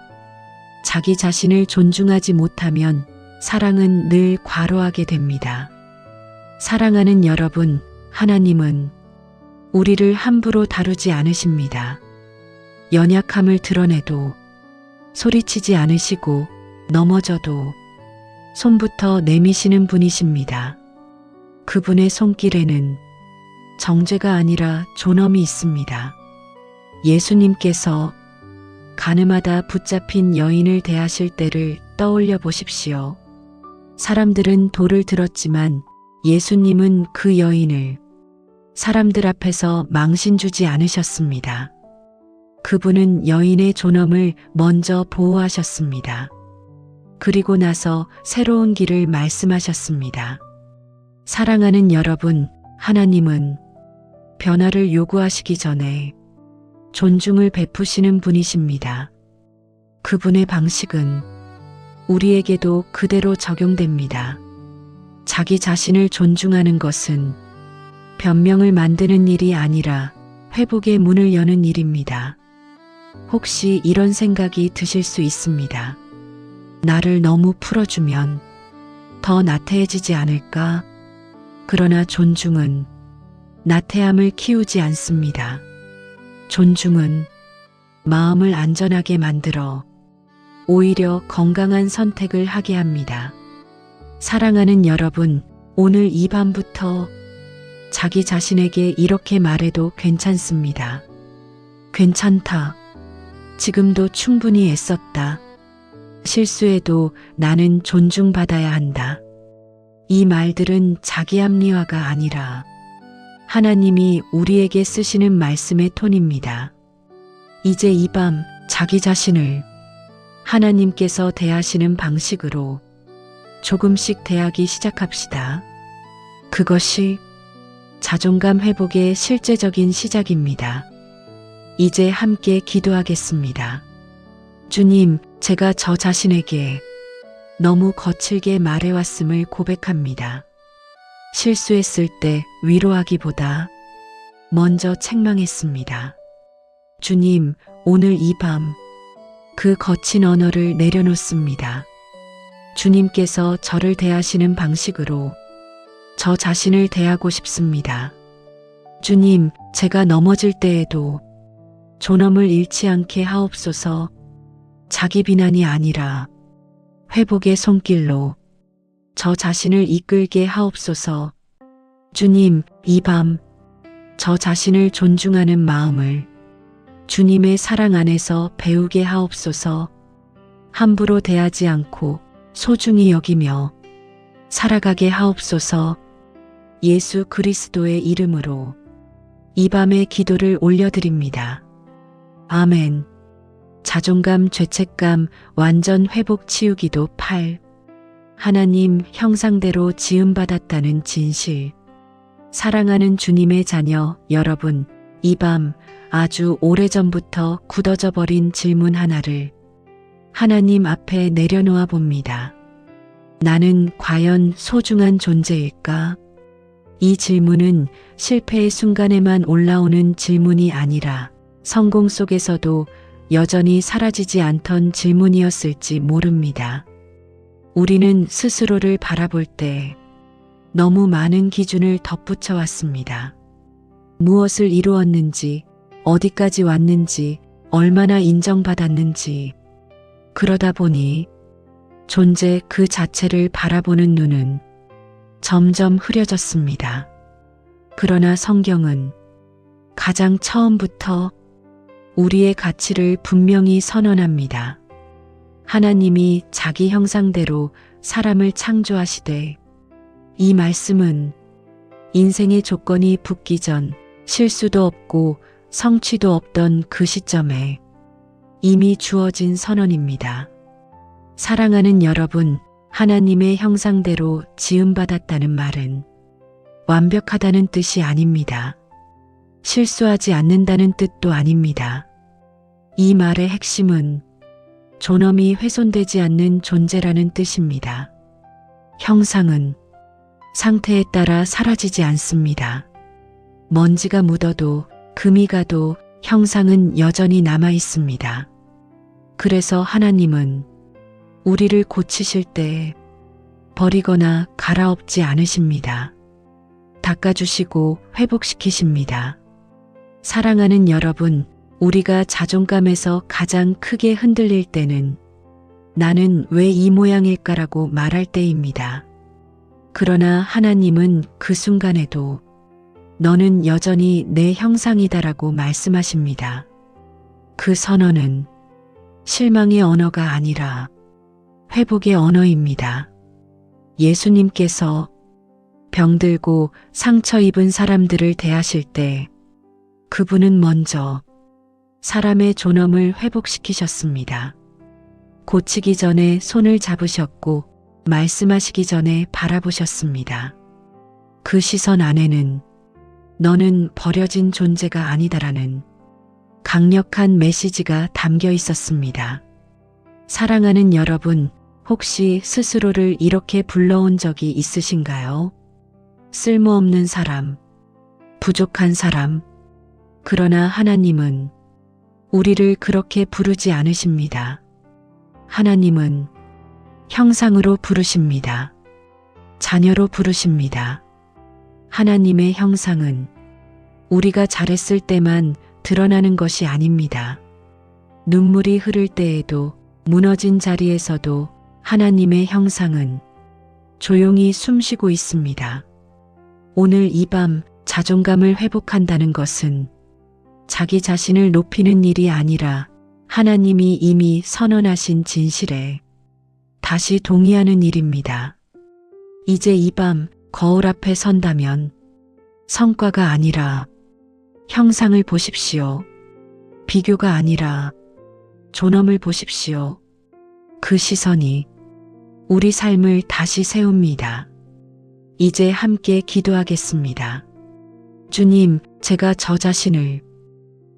자기 자신을 존중하지 못하면 사랑은 늘 과로하게 됩니다. 사랑하는 여러분, 하나님은 우리를 함부로 다루지 않으십니다. 연약함을 드러내도 소리치지 않으시고 넘어져도 손부터 내미시는 분이십니다. 그분의 손길에는 정죄가 아니라 존엄이 있습니다. 예수님께서 가늠하다 붙잡힌 여인을 대하실 때를 떠올려 보십시오. 사람들은 돌을 들었지만 예수님은 그 여인을 사람들 앞에서 망신 주지 않으셨습니다. 그분은 여인의 존엄을 먼저 보호하셨습니다. 그리고 나서 새로운 길을 말씀하셨습니다. 사랑하는 여러분, 하나님은 변화를 요구하시기 전에 존중을 베푸시는 분이십니다. 그분의 방식은 우리에게도 그대로 적용됩니다. 자기 자신을 존중하는 것은 변명을 만드는 일이 아니라 회복의 문을 여는 일입니다. 혹시 이런 생각이 드실 수 있습니다. 나를 너무 풀어주면 더 나태해지지 않을까? 그러나 존중은 나태함을 키우지 않습니다. 존중은 마음을 안전하게 만들어 오히려 건강한 선택을 하게 합니다. 사랑하는 여러분, 오늘 이 밤부터 자기 자신에게 이렇게 말해도 괜찮습니다. 괜찮다. 지금도 충분히 애썼다. 실수해도 나는 존중받아야 한다. 이 말들은 자기 합리화가 아니라 하나님이 우리에게 쓰시는 말씀의 톤입니다. 이제 이 밤 자기 자신을 하나님께서 대하시는 방식으로 조금씩 대하기 시작합시다. 그것이 자존감 회복의 실제적인 시작입니다. 이제 함께 기도하겠습니다. 주님, 제가 저 자신에게 너무 거칠게 말해왔음을 고백합니다. 실수했을 때 위로하기보다 먼저 책망했습니다. 주님, 오늘 이 밤 그 거친 언어를 내려놓습니다. 주님께서 저를 대하시는 방식으로 저 자신을 대하고 싶습니다. 주님, 제가 넘어질 때에도 존엄을 잃지 않게 하옵소서. 자기 비난이 아니라 회복의 손길로 저 자신을 이끌게 하옵소서. 주님, 이 밤 저 자신을 존중하는 마음을 주님의 사랑 안에서 배우게 하옵소서. 함부로 대하지 않고 소중히 여기며 살아가게 하옵소서. 예수 그리스도의 이름으로 이 밤의 기도를 올려드립니다. 아멘. 자존감, 죄책감, 완전 회복 치유기도 8. 하나님 형상대로 지음받았다는 진실. 사랑하는 주님의 자녀 여러분, 이 밤 아주 오래전부터 굳어져 버린 질문 하나를 하나님 앞에 내려놓아 봅니다. 나는 과연 소중한 존재일까? 이 질문은 실패의 순간에만 올라오는 질문이 아니라 성공 속에서도 여전히 사라지지 않던 질문이었을지 모릅니다. 우리는 스스로를 바라볼 때 너무 많은 기준을 덧붙여 왔습니다. 무엇을 이루었는지, 어디까지 왔는지, 얼마나 인정받았는지. 그러다 보니 존재 그 자체를 바라보는 눈은 점점 흐려졌습니다. 그러나 성경은 가장 처음부터 우리의 가치를 분명히 선언합니다. 하나님이 자기 형상대로 사람을 창조하시되, 이 말씀은 인생의 조건이 붙기 전 실수도 없고 성취도 없던 그 시점에 이미 주어진 선언입니다. 사랑하는 여러분, 하나님의 형상대로 지음받았다는 말은 완벽하다는 뜻이 아닙니다. 실수하지 않는다는 뜻도 아닙니다. 이 말의 핵심은 존엄이 훼손되지 않는 존재라는 뜻입니다. 형상은 상태에 따라 사라지지 않습니다. 먼지가 묻어도 금이 가도 형상은 여전히 남아 있습니다. 그래서 하나님은 우리를 고치실 때 버리거나 갈아엎지 않으십니다. 닦아주시고 회복시키십니다. 사랑하는 여러분, 우리가 자존감에서 가장 크게 흔들릴 때는 나는 왜 이 모양일까라고 말할 때입니다. 그러나 하나님은 그 순간에도 너는 여전히 내 형상이다라고 말씀하십니다. 그 선언은 실망의 언어가 아니라 회복의 언어입니다. 예수님께서 병들고 상처 입은 사람들을 대하실 때 그분은 먼저 사람의 존엄을 회복시키셨습니다. 고치기 전에 손을 잡으셨고 말씀하시기 전에 바라보셨습니다. 그 시선 안에는 너는 버려진 존재가 아니다라는 강력한 메시지가 담겨 있었습니다. 사랑하는 여러분, 혹시 스스로를 이렇게 불러온 적이 있으신가요? 쓸모없는 사람, 부족한 사람. 그러나 하나님은 우리를 그렇게 부르지 않으십니다. 하나님은 형상으로 부르십니다. 자녀로 부르십니다. 하나님의 형상은 우리가 잘했을 때만 드러나는 것이 아닙니다. 눈물이 흐를 때에도, 무너진 자리에서도 하나님의 형상은 조용히 숨쉬고 있습니다. 오늘 이 밤 자존감을 회복한다는 것은 자기 자신을 높이는 일이 아니라 하나님이 이미 선언하신 진실에 다시 동의하는 일입니다. 이제 이 밤 거울 앞에 선다면 성과가 아니라 형상을 보십시오. 비교가 아니라 존엄을 보십시오. 그 시선이 우리 삶을 다시 세웁니다. 이제 함께 기도하겠습니다. 주님, 제가 저 자신을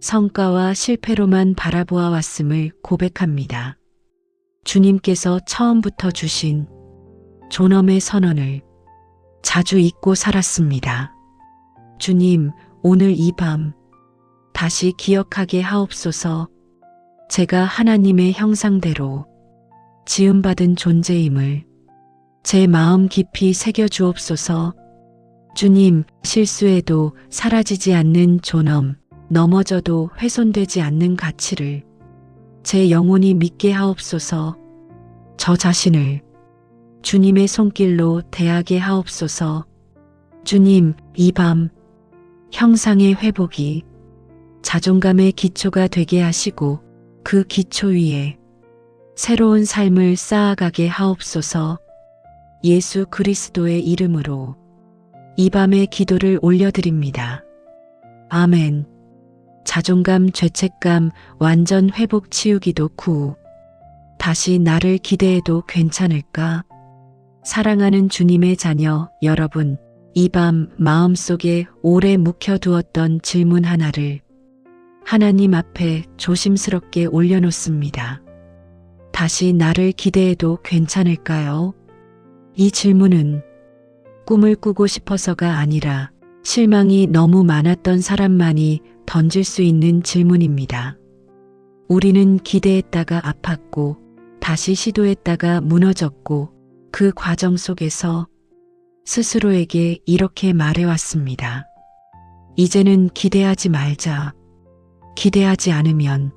성과와 실패로만 바라보아 왔음을 고백합니다. 주님께서 처음부터 주신 존엄의 선언을 자주 잊고 살았습니다. 주님, 오늘 이 밤 다시 기억하게 하옵소서. 제가 하나님의 형상대로 지음받은 존재임을 제 마음 깊이 새겨 주옵소서. 주님, 실수해도 사라지지 않는 존엄, 넘어져도 훼손되지 않는 가치를 제 영혼이 믿게 하옵소서. 저 자신을 주님의 손길로 대하게 하옵소서. 주님, 이 밤 형상의 회복이 자존감의 기초가 되게 하시고 그 기초 위에 새로운 삶을 쌓아가게 하옵소서. 예수 그리스도의 이름으로 이 밤의 기도를 올려드립니다. 아멘. 자존감, 죄책감, 완전 회복 치유기도 구. 다시 나를 기대해도 괜찮을까? 사랑하는 주님의 자녀 여러분, 이 밤 마음속에 오래 묵혀두었던 질문 하나를 하나님 앞에 조심스럽게 올려놓습니다. 다시 나를 기대해도 괜찮을까요? 이 질문은 꿈을 꾸고 싶어서가 아니라 실망이 너무 많았던 사람만이 던질 수 있는 질문입니다. 우리는 기대했다가 아팠고 다시 시도했다가 무너졌고 그 과정 속에서 스스로에게 이렇게 말해왔습니다. 이제는 기대하지 말자. 기대하지 않으면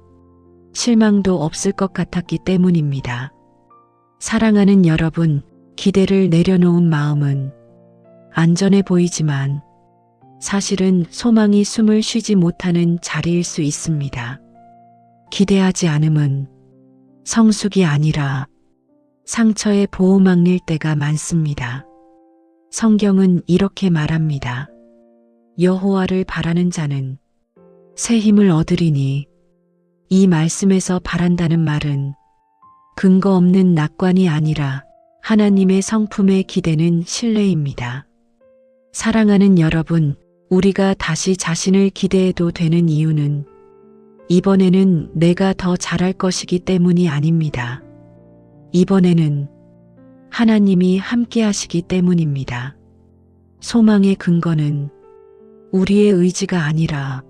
실망도 없을 것 같았기 때문입니다. 사랑하는 여러분, 기대를 내려놓은 마음은 안전해 보이지만 사실은 소망이 숨을 쉬지 못하는 자리일 수 있습니다. 기대하지 않음은 성숙이 아니라 상처에 보호막릴 때가 많습니다. 성경은 이렇게 말합니다. 여호와를 바라는 자는 새 힘을 얻으리니, 이 말씀에서 바란다는 말은 근거 없는 낙관이 아니라 하나님의 성품에 기대는 신뢰입니다. 사랑하는 여러분, 우리가 다시 자신을 기대해도 되는 이유는 이번에는 내가 더 잘할 것이기 때문이 아닙니다. 이번에는 하나님이 함께 하시기 때문입니다. 소망의 근거는 우리의 의지가 아니라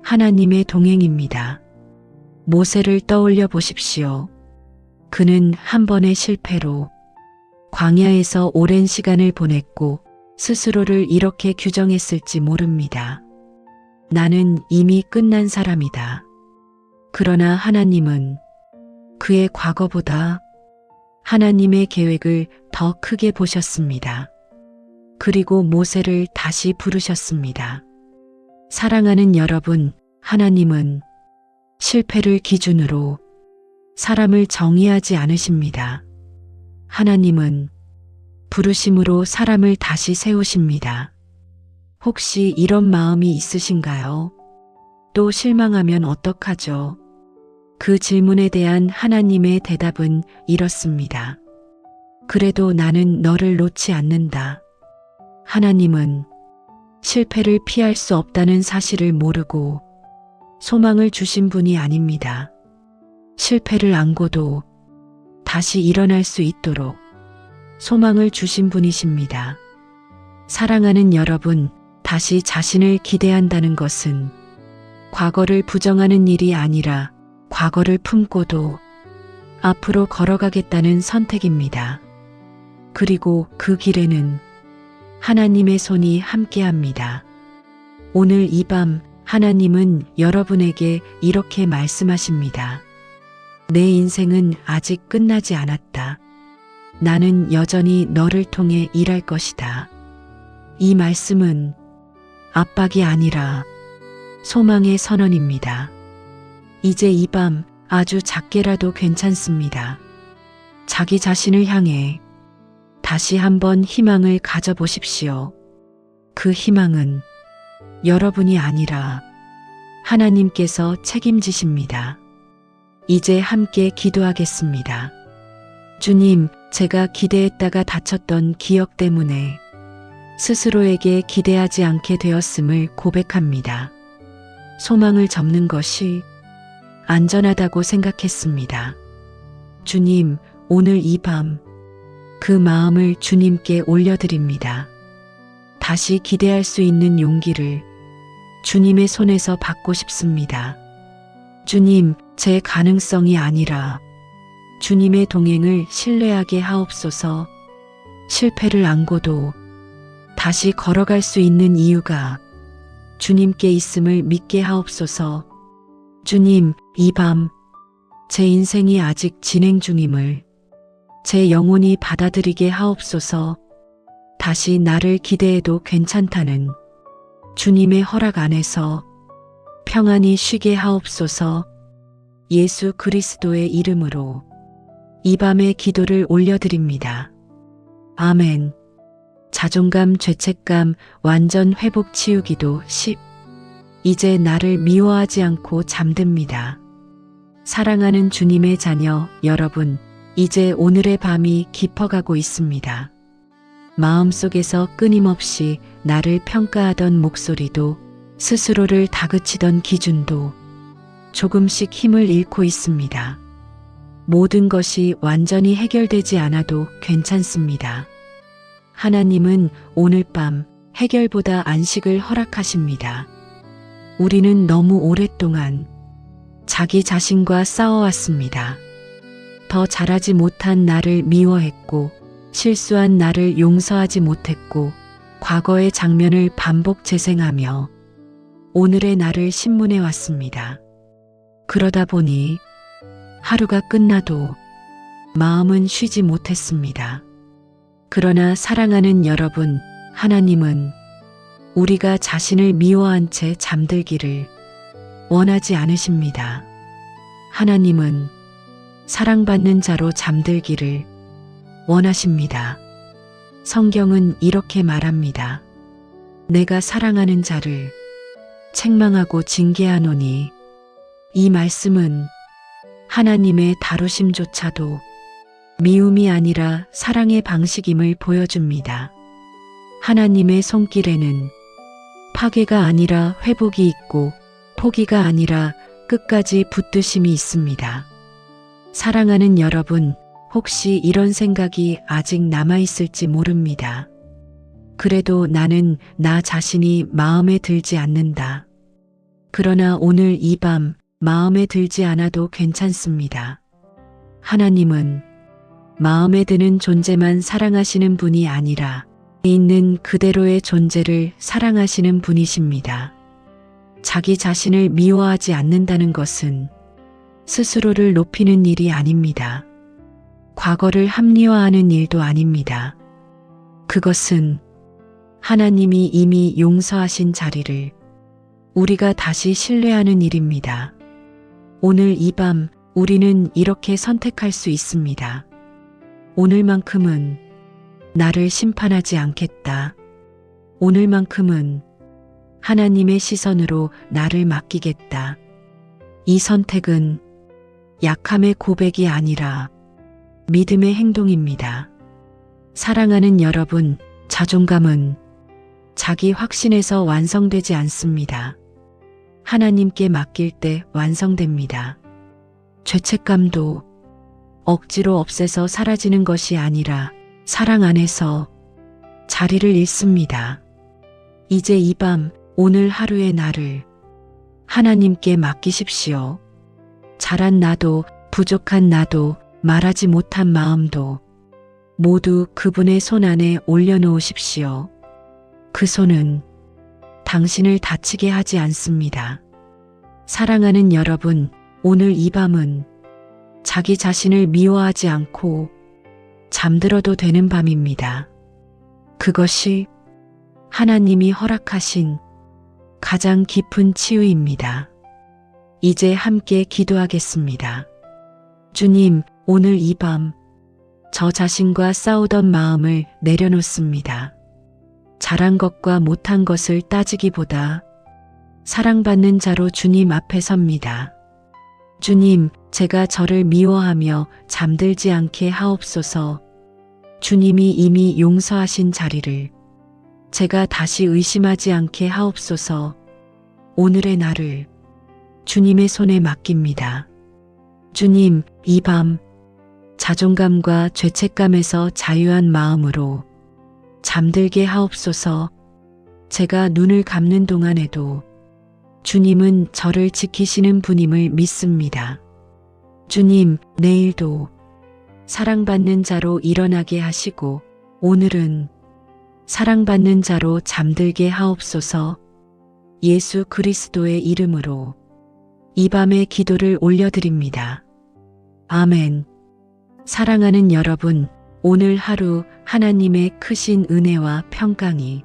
하나님의 동행입니다. 모세를 떠올려 보십시오. 그는 한 번의 실패로 광야에서 오랜 시간을 보냈고 스스로를 이렇게 규정했을지 모릅니다. 나는 이미 끝난 사람이다. 그러나 하나님은 그의 과거보다 하나님의 계획을 더 크게 보셨습니다. 그리고 모세를 다시 부르셨습니다. 사랑하는 여러분, 하나님은 실패를 기준으로 사람을 정의하지 않으십니다. 하나님은 부르심으로 사람을 다시 세우십니다. 혹시 이런 마음이 있으신가요? 또 실망하면 어떡하죠? 그 질문에 대한 하나님의 대답은 이렇습니다. 그래도 나는 너를 놓지 않는다. 하나님은 실패를 피할 수 없다는 사실을 모르고 소망을 주신 분이 아닙니다. 실패를 안고도 다시 일어날 수 있도록 소망을 주신 분이십니다. 사랑하는 여러분, 다시 자신을 기대한다는 것은 과거를 부정하는 일이 아니라 과거를 품고도 앞으로 걸어가겠다는 선택입니다. 그리고 그 길에는 하나님의 손이 함께합니다. 오늘 이 밤 하나님은 여러분에게 이렇게 말씀하십니다. 내 인생은 아직 끝나지 않았다. 나는 여전히 너를 통해 일할 것이다. 이 말씀은 압박이 아니라 소망의 선언입니다. 이제 이 밤 아주 작게라도 괜찮습니다. 자기 자신을 향해 다시 한번 희망을 가져보십시오. 그 희망은 여러분이 아니라 하나님께서 책임지십니다. 이제 함께 기도하겠습니다. 주님, 제가 기대했다가 다쳤던 기억 때문에 스스로에게 기대하지 않게 되었음을 고백합니다. 소망을 접는 것이 안전하다고 생각했습니다. 주님, 오늘 이 밤 그 마음을 주님께 올려드립니다. 다시 기대할 수 있는 용기를 주님의 손에서 받고 싶습니다. 주님, 제 가능성이 아니라 주님의 동행을 신뢰하게 하옵소서. 실패를 안고도 다시 걸어갈 수 있는 이유가 주님께 있음을 믿게 하옵소서. 주님, 이 밤 제 인생이 아직 진행 중임을 제 영혼이 받아들이게 하옵소서. 다시 나를 기대해도 괜찮다는 주님의 허락 안에서 평안히 쉬게 하옵소서. 예수 그리스도의 이름으로 이 밤의 기도를 올려드립니다. 아멘. 자존감, 죄책감, 완전 회복 치유기도 10. 이제 나를 미워하지 않고 잠듭니다. 사랑하는 주님의 자녀 여러분, 이제 오늘의 밤이 깊어가고 있습니다. 마음속에서 끊임없이 나를 평가하던 목소리도 스스로를 다그치던 기준도 조금씩 힘을 잃고 있습니다. 모든 것이 완전히 해결되지 않아도 괜찮습니다. 하나님은 오늘 밤 해결보다 안식을 허락하십니다. 우리는 너무 오랫동안 자기 자신과 싸워왔습니다. 더 잘하지 못한 나를 미워했고, 실수한 나를 용서하지 못했고, 과거의 장면을 반복 재생하며 오늘의 나를 신문해 왔습니다. 그러다 보니 하루가 끝나도 마음은 쉬지 못했습니다. 그러나 사랑하는 여러분, 하나님은 우리가 자신을 미워한 채 잠들기를 원하지 않으십니다. 하나님은 사랑받는 자로 잠들기를 원하십니다. 성경은 이렇게 말합니다. 내가 사랑하는 자를 책망하고 징계하노니. 이 말씀은 하나님의 다루심조차도 미움이 아니라 사랑의 방식임을 보여줍니다. 하나님의 손길에는 파괴가 아니라 회복이 있고 포기가 아니라 끝까지 붙드심이 있습니다. 사랑하는 여러분, 혹시 이런 생각이 아직 남아있을지 모릅니다. 그래도 나는 나 자신이 마음에 들지 않는다. 그러나 오늘 이 밤 마음에 들지 않아도 괜찮습니다. 하나님은 마음에 드는 존재만 사랑하시는 분이 아니라 있는 그대로의 존재를 사랑하시는 분이십니다. 자기 자신을 미워하지 않는다는 것은 스스로를 높이는 일이 아닙니다. 과거를 합리화하는 일도 아닙니다. 그것은 하나님이 이미 용서하신 자리를 우리가 다시 신뢰하는 일입니다. 오늘 이 밤 우리는 이렇게 선택할 수 있습니다. 오늘만큼은 나를 심판하지 않겠다. 오늘만큼은 하나님의 시선으로 나를 맡기겠다. 이 선택은 약함의 고백이 아니라 믿음의 행동입니다. 사랑하는 여러분, 자존감은 자기 확신에서 완성되지 않습니다. 하나님께 맡길 때 완성됩니다. 죄책감도 억지로 없애서 사라지는 것이 아니라 사랑 안에서 자리를 잃습니다. 이제 이 밤 오늘 하루의 나를 하나님께 맡기십시오. 잘한 나도 부족한 나도 말하지 못한 마음도 모두 그분의 손 안에 올려놓으십시오. 그 손은 당신을 다치게 하지 않습니다. 사랑하는 여러분, 오늘 이 밤은 자기 자신을 미워하지 않고 잠들어도 되는 밤입니다. 그것이 하나님이 허락하신 가장 깊은 치유입니다. 이제 함께 기도하겠습니다. 주님, 오늘 이 밤 저 자신과 싸우던 마음을 내려놓습니다. 잘한 것과 못한 것을 따지기보다 사랑받는 자로 주님 앞에 섭니다. 주님, 제가 저를 미워하며 잠들지 않게 하옵소서. 주님이 이미 용서하신 자리를 제가 다시 의심하지 않게 하옵소서. 오늘의 나를 주님의 손에 맡깁니다. 주님, 이 밤 자존감과 죄책감에서 자유한 마음으로 잠들게 하옵소서. 제가 눈을 감는 동안에도 주님은 저를 지키시는 분임을 믿습니다. 주님, 내일도 사랑받는 자로 일어나게 하시고 오늘은 사랑받는 자로 잠들게 하옵소서. 예수 그리스도의 이름으로 이 밤의 기도를 올려드립니다. 아멘. 사랑하는 여러분, 오늘 하루 하나님의 크신 은혜와 평강이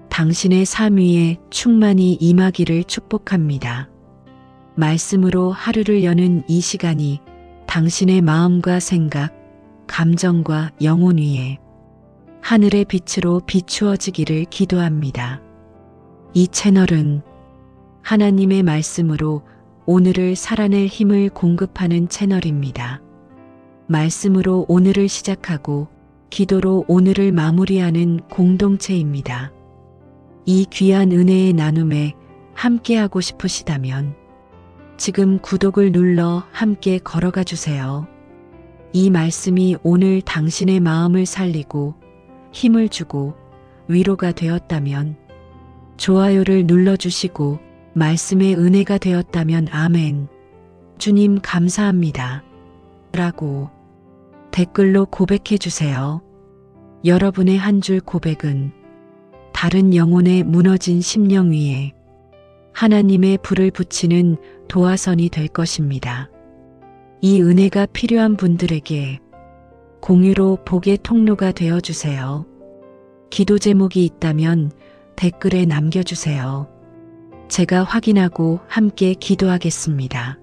당신의 삶 위에 충만히 임하기를 축복합니다. 말씀으로 하루를 여는 이 시간이 당신의 마음과 생각, 감정과 영혼 위에 하늘의 빛으로 비추어지기를 기도합니다. 이 채널은 하나님의 말씀으로 오늘을 살아낼 힘을 공급하는 채널입니다. 말씀으로 오늘을 시작하고 기도로 오늘을 마무리하는 공동체입니다. 이 귀한 은혜의 나눔에 함께하고 싶으시다면 지금 구독을 눌러 함께 걸어가 주세요. 이 말씀이 오늘 당신의 마음을 살리고 힘을 주고 위로가 되었다면 좋아요를 눌러주시고 말씀의 은혜가 되었다면 아멘. 주님 감사합니다. 라고 댓글로 고백해 주세요. 여러분의 한 줄 고백은 다른 영혼의 무너진 심령 위에 하나님의 불을 붙이는 도화선이 될 것입니다. 이 은혜가 필요한 분들에게 공유로 복의 통로가 되어 주세요. 기도 제목이 있다면 댓글에 남겨주세요. 제가 확인하고 함께 기도하겠습니다.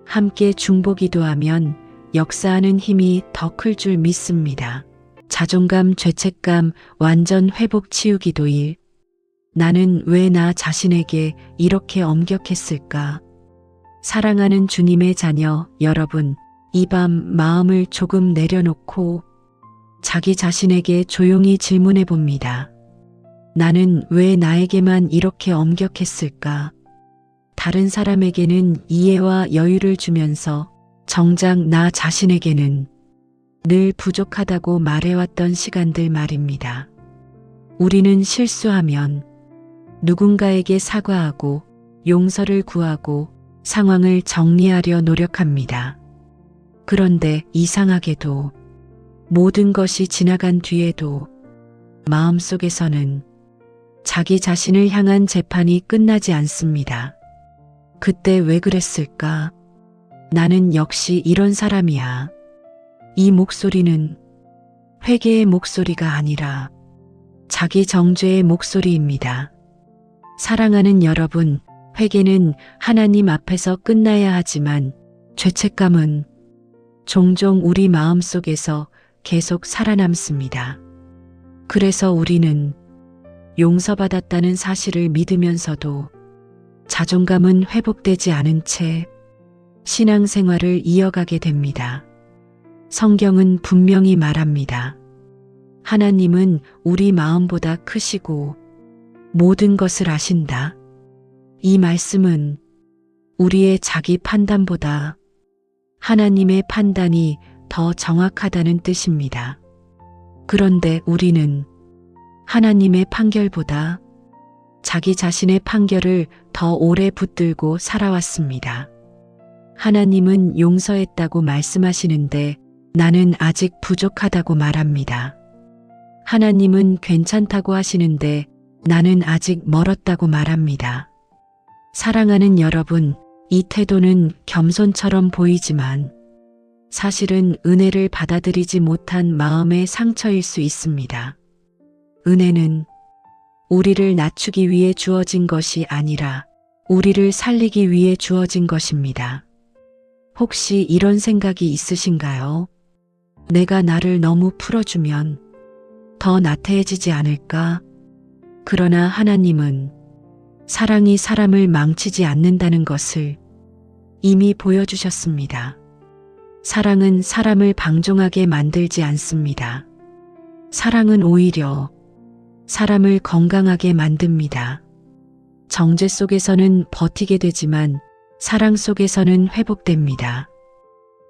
함께 중보 기도하면 역사하는 힘이 더 클 줄 믿습니다. 자존감, 죄책감, 완전 회복 치유 기도 1. 나는 왜 나 자신에게 이렇게 엄격했을까? 사랑하는 주님의 자녀 여러분, 이 밤 마음을 조금 내려놓고 자기 자신에게 조용히 질문해 봅니다. 나는 왜 나에게만 이렇게 엄격했을까? 다른 사람에게는 이해와 여유를 주면서 정작 나 자신에게는 늘 부족하다고 말해왔던 시간들 말입니다. 우리는 실수하면 누군가에게 사과하고 용서를 구하고 상황을 정리하려 노력합니다. 그런데 이상하게도 모든 것이 지나간 뒤에도 마음속에서는 자기 자신을 향한 재판이 끝나지 않습니다. 그때 왜 그랬을까? 나는 역시 이런 사람이야. 이 목소리는 회개의 목소리가 아니라 자기 정죄의 목소리입니다. 사랑하는 여러분, 회개는 하나님 앞에서 끝나야 하지만 죄책감은 종종 우리 마음속에서 계속 살아남습니다. 그래서 우리는 용서받았다는 사실을 믿으면서도 자존감은 회복되지 않은 채 신앙생활을 이어가게 됩니다. 성경은 분명히 말합니다. 하나님은 우리 마음보다 크시고 모든 것을 아신다. 이 말씀은 우리의 자기 판단보다 하나님의 판단이 더 정확하다는 뜻입니다. 그런데 우리는 하나님의 판결보다 자기 자신의 판결을 더 오래 붙들고 살아왔습니다. 하나님은 용서했다고 말씀하시는데 나는 아직 부족하다고 말합니다. 하나님은 괜찮다고 하시는데 나는 아직 멀었다고 말합니다. 사랑하는 여러분, 이 태도는 겸손처럼 보이지만 사실은 은혜를 받아들이지 못한 마음의 상처일 수 있습니다. 은혜는 우리를 낮추기 위해 주어진 것이 아니라 우리를 살리기 위해 주어진 것입니다. 혹시 이런 생각이 있으신가요? 내가 나를 너무 풀어주면 더 나태해지지 않을까? 그러나 하나님은 사랑이 사람을 망치지 않는다는 것을 이미 보여주셨습니다. 사랑은 사람을 방종하게 만들지 않습니다. 사랑은 오히려 사람을 건강하게 만듭니다. 정죄 속에서는 버티게 되지만 사랑 속에서는 회복됩니다.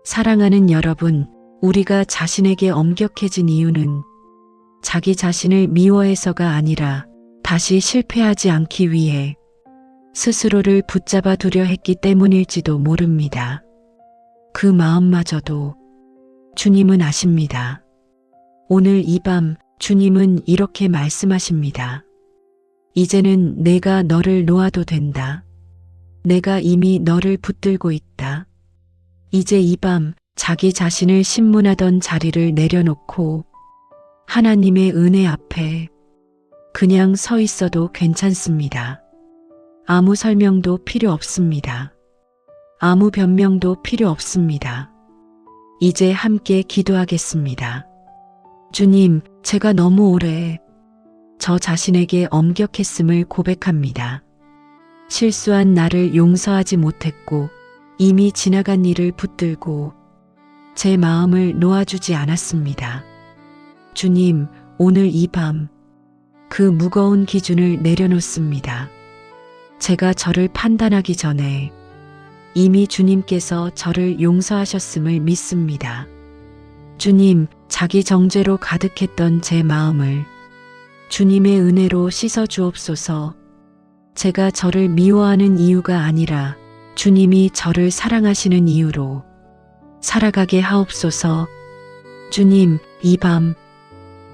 사랑하는 여러분, 우리가 자신에게 엄격해진 이유는 자기 자신을 미워해서가 아니라 다시 실패하지 않기 위해 스스로를 붙잡아 두려 했기 때문일지도 모릅니다. 그 마음마저도 주님은 아십니다. 오늘 이 밤 주님은 이렇게 말씀하십니다. 이제는 내가 너를 놓아도 된다. 내가 이미 너를 붙들고 있다. 이제 이 밤 자기 자신을 신문하던 자리를 내려놓고 하나님의 은혜 앞에 그냥 서 있어도 괜찮습니다. 아무 설명도 필요 없습니다. 아무 변명도 필요 없습니다. 이제 함께 기도하겠습니다. 주님, 제가 너무 오래 저 자신에게 엄격했음을 고백합니다. 실수한 나를 용서하지 못했고 이미 지나간 일을 붙들고 제 마음을 놓아주지 않았습니다. 주님, 오늘 이 밤 그 무거운 기준을 내려놓습니다. 제가 저를 판단하기 전에 이미 주님께서 저를 용서하셨음을 믿습니다. 주님, 자기 정죄로 가득했던 제 마음을 주님의 은혜로 씻어 주옵소서. 제가 저를 미워하는 이유가 아니라 주님이 저를 사랑하시는 이유로 살아가게 하옵소서. 주님, 이 밤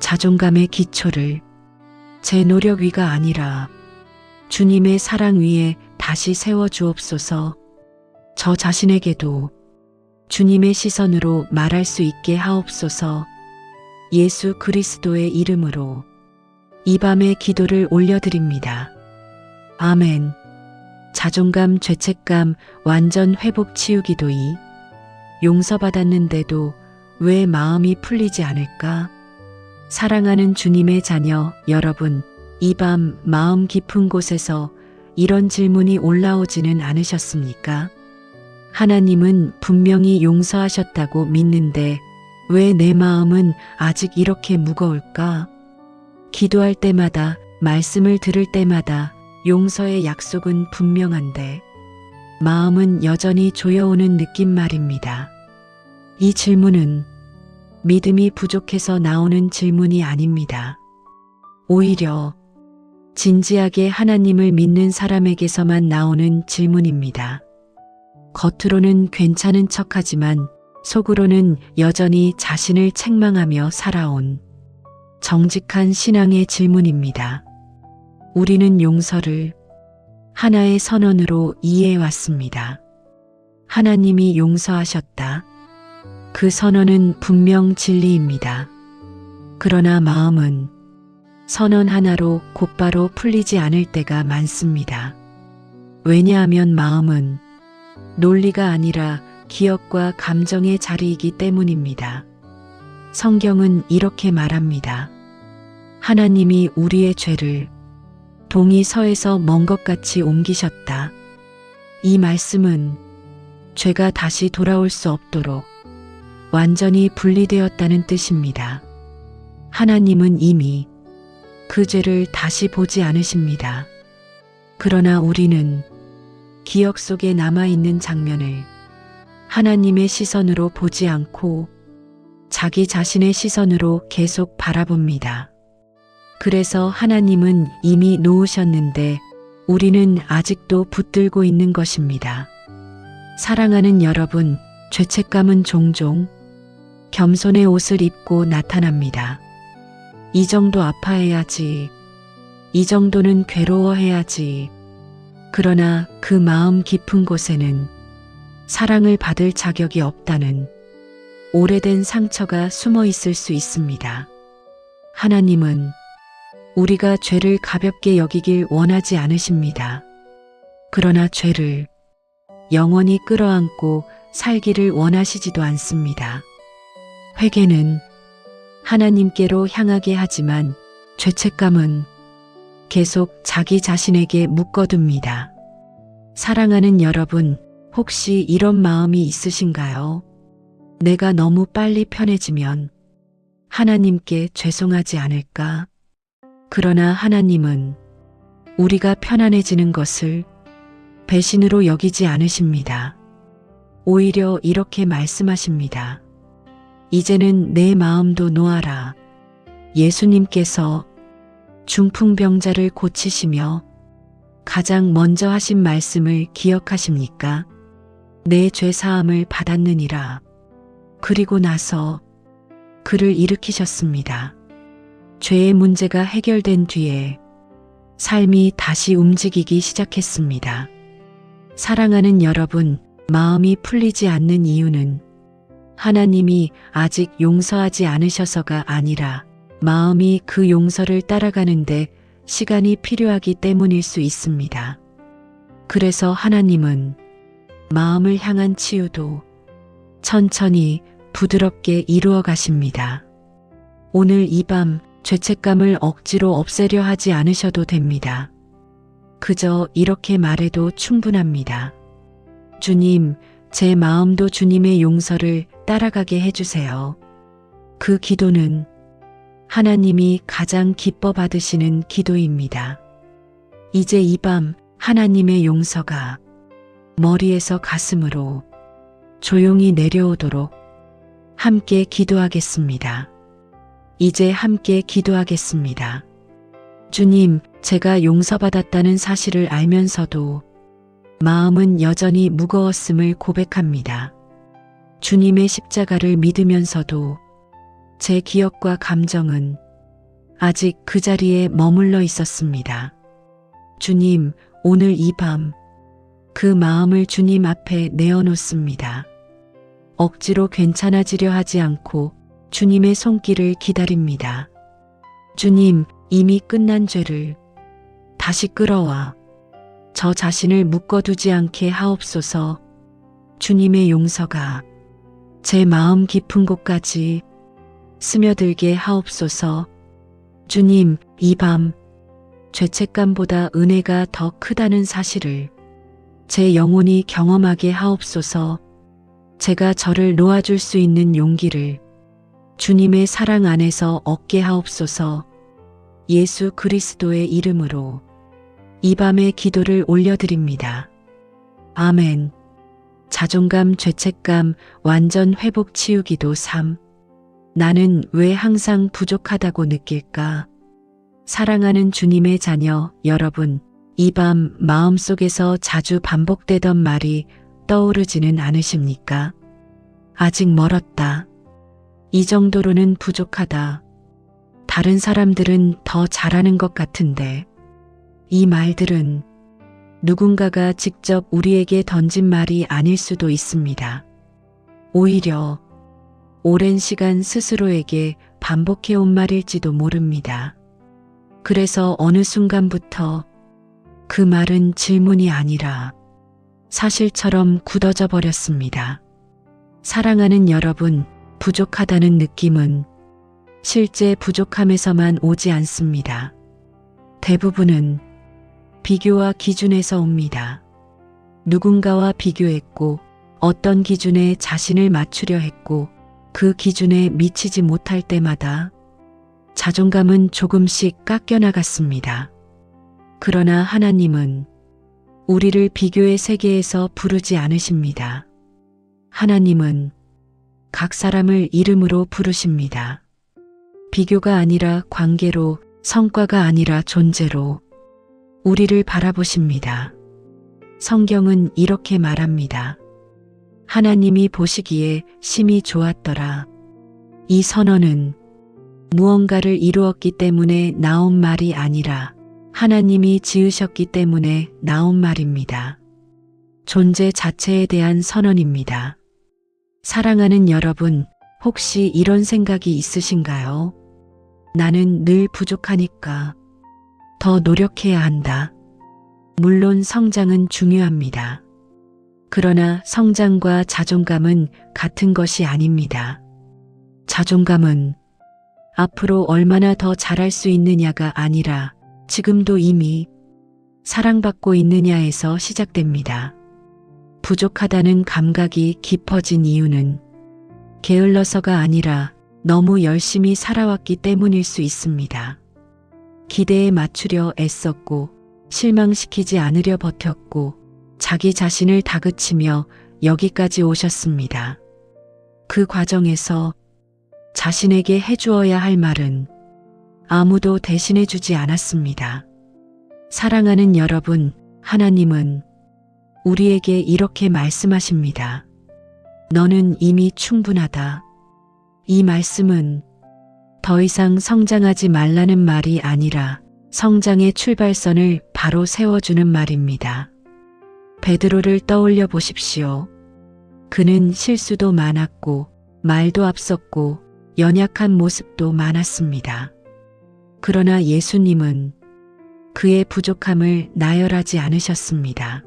자존감의 기초를 제 노력 위가 아니라 주님의 사랑 위에 다시 세워 주옵소서. 저 자신에게도 주님의 시선으로 말할 수 있게 하옵소서. 예수 그리스도의 이름으로 이 밤의 기도를 올려드립니다. 아멘. 자존감, 죄책감, 완전 회복 치유 기도 2. 용서받았는데도 왜 마음이 풀리지 않을까? 사랑하는 주님의 자녀 여러분, 이 밤 마음 깊은 곳에서 이런 질문이 올라오지는 않으셨습니까? 하나님은 분명히 용서하셨다고 믿는데 왜 내 마음은 아직 이렇게 무거울까? 기도할 때마다, 말씀을 들을 때마다 용서의 약속은 분명한데 마음은 여전히 조여오는 느낌 말입니다. 이 질문은 믿음이 부족해서 나오는 질문이 아닙니다. 오히려 진지하게 하나님을 믿는 사람에게서만 나오는 질문입니다. 겉으로는 괜찮은 척하지만 속으로는 여전히 자신을 책망하며 살아온 정직한 신앙의 질문입니다. 우리는 용서를 하나의 선언으로 이해해왔습니다. 하나님이 용서하셨다. 그 선언은 분명 진리입니다. 그러나 마음은 선언 하나로 곧바로 풀리지 않을 때가 많습니다. 왜냐하면 마음은 논리가 아니라 기억과 감정의 자리이기 때문입니다. 성경은 이렇게 말합니다. 하나님이 우리의 죄를 동이 서에서 먼 것 같이 옮기셨다. 이 말씀은 죄가 다시 돌아올 수 없도록 완전히 분리되었다는 뜻입니다. 하나님은 이미 그 죄를 다시 보지 않으십니다. 그러나 우리는 기억 속에 남아있는 장면을 하나님의 시선으로 보지 않고 자기 자신의 시선으로 계속 바라봅니다. 그래서 하나님은 이미 놓으셨는데 우리는 아직도 붙들고 있는 것입니다. 사랑하는 여러분, 죄책감은 종종 겸손의 옷을 입고 나타납니다. 이 정도 아파해야지 이 정도는 괴로워해야지. 그러나 그 마음 깊은 곳에는 사랑을 받을 자격이 없다는 오래된 상처가 숨어 있을 수 있습니다. 하나님은 우리가 죄를 가볍게 여기길 원하지 않으십니다. 그러나 죄를 영원히 끌어안고 살기를 원하시지도 않습니다. 회개는 하나님께로 향하게 하지만 죄책감은 계속 자기 자신에게 묶어둡니다. 사랑하는 여러분, 혹시 이런 마음이 있으신가요? 내가 너무 빨리 편해지면 하나님께 죄송하지 않을까? 그러나 하나님은 우리가 편안해지는 것을 배신으로 여기지 않으십니다. 오히려 이렇게 말씀하십니다. 이제는 내 마음도 놓아라. 예수님께서 중풍병자를 고치시며 가장 먼저 하신 말씀을 기억하십니까? 내 죄사함을 받았느니라. 그리고 나서 그를 일으키셨습니다. 죄의 문제가 해결된 뒤에 삶이 다시 움직이기 시작했습니다. 사랑하는 여러분, 마음이 풀리지 않는 이유는 하나님이 아직 용서하지 않으셔서가 아니라 마음이 그 용서를 따라가는데 시간이 필요하기 때문일 수 있습니다. 그래서 하나님은 마음을 향한 치유도 천천히 부드럽게 이루어 가십니다. 오늘 이 밤 죄책감을 억지로 없애려 하지 않으셔도 됩니다. 그저 이렇게 말해도 충분합니다. 주님, 제 마음도 주님의 용서를 따라가게 해주세요. 그 기도는 하나님이 가장 기뻐 받으시는 기도입니다. 이제 이 밤 하나님의 용서가 머리에서 가슴으로 조용히 내려오도록 함께 기도하겠습니다. 이제 함께 기도하겠습니다. 주님, 제가 용서받았다는 사실을 알면서도 마음은 여전히 무거웠음을 고백합니다. 주님의 십자가를 믿으면서도 제 기억과 감정은 아직 그 자리에 머물러 있었습니다. 주님, 오늘 이 밤 그 마음을 주님 앞에 내어놓습니다. 억지로 괜찮아지려 하지 않고 주님의 손길을 기다립니다. 주님, 이미 끝난 죄를 다시 끌어와 저 자신을 묶어두지 않게 하옵소서. 주님의 용서가 제 마음 깊은 곳까지 스며들게 하옵소서. 주님, 이 밤 죄책감보다 은혜가 더 크다는 사실을 제 영혼이 경험하게 하옵소서. 제가 저를 놓아줄 수 있는 용기를 주님의 사랑 안에서 얻게 하옵소서. 예수 그리스도의 이름으로 이 밤의 기도를 올려드립니다. 아멘. 자존감, 죄책감, 완전 회복 치유기도 3. 나는 왜 항상 부족하다고 느낄까? 사랑하는 주님의 자녀 여러분, 이 밤 마음속에서 자주 반복되던 말이 떠오르지는 않으십니까? 아직 멀었다. 이 정도로는 부족하다. 다른 사람들은 더 잘하는 것 같은데. 이 말들은 누군가가 직접 우리에게 던진 말이 아닐 수도 있습니다. 오히려 오랜 시간 스스로에게 반복해온 말일지도 모릅니다. 그래서 어느 순간부터 그 말은 질문이 아니라 사실처럼 굳어져 버렸습니다. 사랑하는 여러분, 부족하다는 느낌은 실제 부족함에서만 오지 않습니다. 대부분은 비교와 기준에서 옵니다. 누군가와 비교했고 어떤 기준에 자신을 맞추려 했고 그 기준에 미치지 못할 때마다 자존감은 조금씩 깎여나갔습니다. 그러나 하나님은 우리를 비교의 세계에서 부르지 않으십니다. 하나님은 각 사람을 이름으로 부르십니다. 비교가 아니라 관계로, 성과가 아니라 존재로 우리를 바라보십니다. 성경은 이렇게 말합니다. 하나님이 보시기에 심히 좋았더라. 이 선언은 무언가를 이루었기 때문에 나온 말이 아니라 하나님이 지으셨기 때문에 나온 말입니다. 존재 자체에 대한 선언입니다. 사랑하는 여러분, 혹시 이런 생각이 있으신가요? 나는 늘 부족하니까 더 노력해야 한다. 물론 성장은 중요합니다. 그러나 성장과 자존감은 같은 것이 아닙니다. 자존감은 앞으로 얼마나 더 잘할 수 있느냐가 아니라 지금도 이미 사랑받고 있느냐에서 시작됩니다. 부족하다는 감각이 깊어진 이유는 게을러서가 아니라 너무 열심히 살아왔기 때문일 수 있습니다. 기대에 맞추려 애썼고 실망시키지 않으려 버텼고 자기 자신을 다그치며 여기까지 오셨습니다. 그 과정에서 자신에게 해주어야 할 말은 아무도 대신해 주지 않았습니다. 사랑하는 여러분, 하나님은 우리에게 이렇게 말씀하십니다. 너는 이미 충분하다. 이 말씀은 더 이상 성장하지 말라는 말이 아니라 성장의 출발선을 바로 세워주는 말입니다. 베드로를 떠올려 보십시오. 그는 실수도 많았고 말도 앞섰고 연약한 모습도 많았습니다. 그러나 예수님은 그의 부족함을 나열하지 않으셨습니다.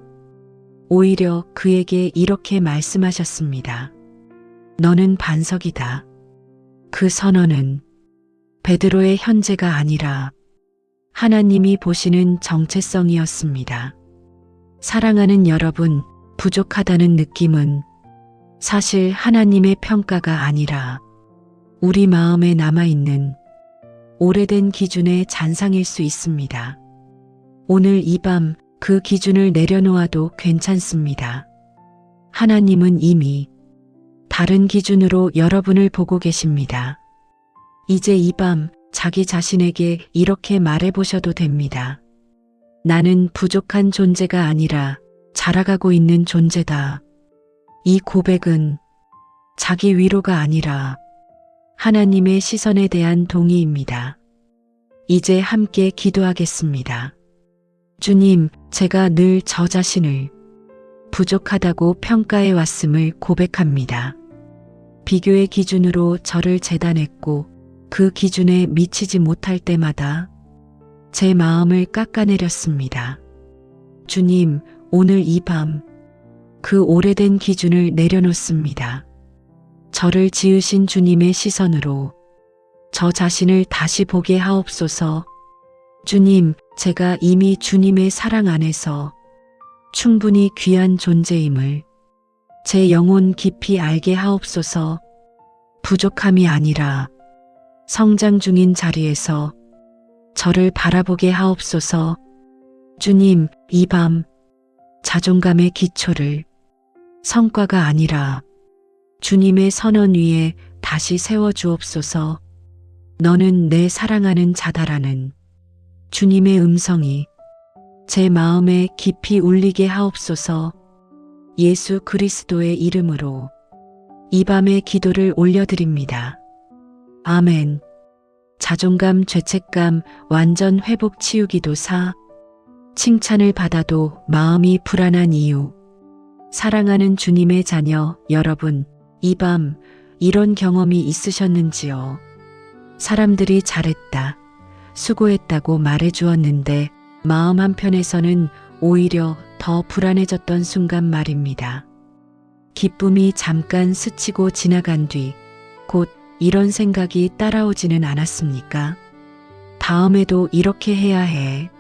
오히려 그에게 이렇게 말씀하셨습니다. 너는 반석이다. 그 선언은 베드로의 현재가 아니라 하나님이 보시는 정체성이었습니다. 사랑하는 여러분, 부족하다는 느낌은 사실 하나님의 평가가 아니라 우리 마음에 남아있는 오래된 기준의 잔상일 수 있습니다. 오늘 이 밤 그 기준을 내려놓아도 괜찮습니다. 하나님은 이미 다른 기준으로 여러분을 보고 계십니다. 이제 이 밤 자기 자신에게 이렇게 말해보셔도 됩니다. 나는 부족한 존재가 아니라 자라가고 있는 존재다. 이 고백은 자기 위로가 아니라 하나님의 시선에 대한 동의입니다. 이제 함께 기도하겠습니다. 주님, 제가 늘 저 자신을 부족하다고 평가해 왔음을 고백합니다. 비교의 기준으로 저를 재단했고 그 기준에 미치지 못할 때마다 제 마음을 깎아내렸습니다. 주님, 오늘 이 밤 그 오래된 기준을 내려놓습니다. 저를 지으신 주님의 시선으로 저 자신을 다시 보게 하옵소서. 주님, 제가 이미 주님의 사랑 안에서 충분히 귀한 존재임을 제 영혼 깊이 알게 하옵소서. 부족함이 아니라 성장 중인 자리에서 저를 바라보게 하옵소서. 주님, 이 밤 자존감의 기초를 성과가 아니라 주님의 선언 위에 다시 세워주옵소서. 너는 내 사랑하는 자다라는 주님의 음성이 제 마음에 깊이 울리게 하옵소서. 예수 그리스도의 이름으로 이 밤의 기도를 올려드립니다. 아멘. 자존감, 죄책감, 완전 회복 치유기도 4. 칭찬을 받아도 마음이 불안한 이유. 사랑하는 주님의 자녀 여러분, 이 밤 이런 경험이 있으셨는지요? 사람들이 잘했다, 수고했다고 말해주었는데 마음 한편에서는 오히려 더 불안해졌던 순간 말입니다. 기쁨이 잠깐 스치고 지나간 뒤 곧 이런 생각이 따라오지는 않았습니까? 다음에도 이렇게 해야 해.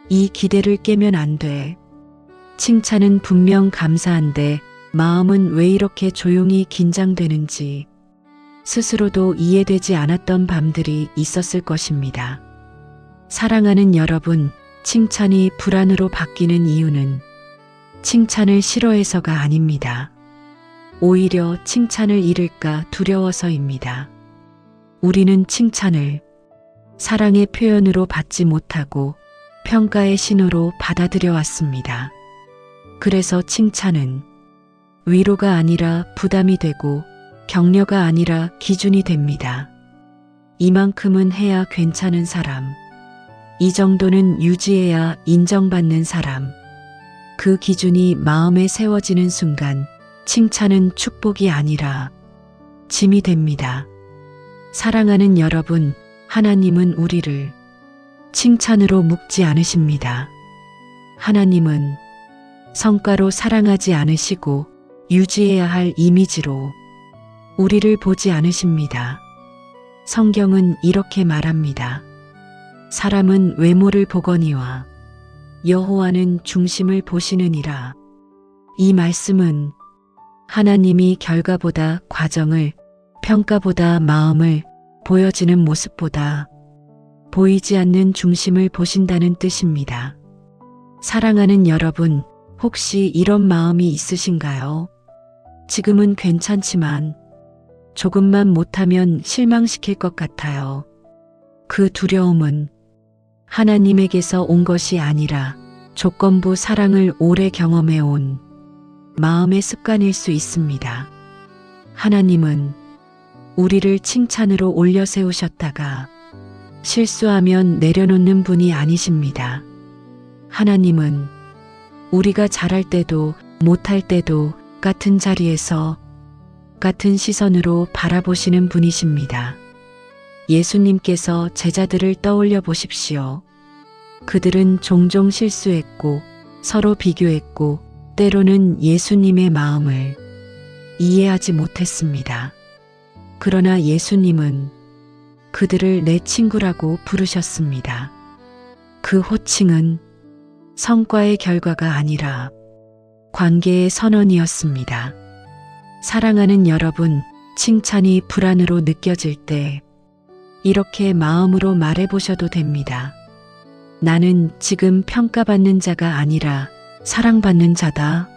이 기대를 깨면 안 돼. 칭찬은 분명 감사한데 마음은 왜 이렇게 조용히 긴장되는지 스스로도 이해되지 않았던 밤들이 있었을 것입니다. 사랑하는 여러분, 칭찬이 불안으로 바뀌는 이유는 칭찬을 싫어해서가 아닙니다. 오히려 칭찬을 잃을까 두려워서입니다. 우리는 칭찬을 사랑의 표현으로 받지 못하고 평가의 신호로 받아들여 왔습니다. 그래서 칭찬은 위로가 아니라 부담이 되고 격려가 아니라 기준이 됩니다. 이만큼은 해야 괜찮은 사람, 이 정도는 유지해야 인정받는 사람. 그 기준이 마음에 세워지는 순간 칭찬은 축복이 아니라 짐이 됩니다. 사랑하는 여러분, 하나님은 우리를 칭찬으로 묶지 않으십니다. 하나님은 성과로 사랑하지 않으시고 유지해야 할 이미지로 우리를 보지 않으십니다. 성경은 이렇게 말합니다. 사람은 외모를 보거니와 여호와는 중심을 보시느니라. 이 말씀은 하나님이 결과보다 과정을, 평가보다 마음을, 보여지는 모습보다 보이지 않는 중심을 보신다는 뜻입니다. 사랑하는 여러분, 혹시 이런 마음이 있으신가요? 지금은 괜찮지만 조금만 못하면 실망시킬 것 같아요. 그 두려움은 하나님에게서 온 것이 아니라 조건부 사랑을 오래 경험해 온 마음의 습관일 수 있습니다. 하나님은 우리를 칭찬으로 올려 세우셨다가 실수하면 내려놓는 분이 아니십니다. 하나님은 우리가 잘할 때도 못할 때도 같은 자리에서 같은 시선으로 바라보시는 분이십니다. 예수님께서 제자들을 떠올려 보십시오. 그들은 종종 실수했고 서로 비교했고 때로는 예수님의 마음을 이해하지 못했습니다. 그러나 예수님은 그들을 내 친구라고 부르셨습니다. 그 호칭은 성과의 결과가 아니라 관계의 선언이었습니다. 사랑하는 여러분, 칭찬이 불안으로 느껴질 때 이렇게 마음으로 말해보셔도 됩니다. 나는 지금 평가받는 자가 아니라 사랑받는 자다.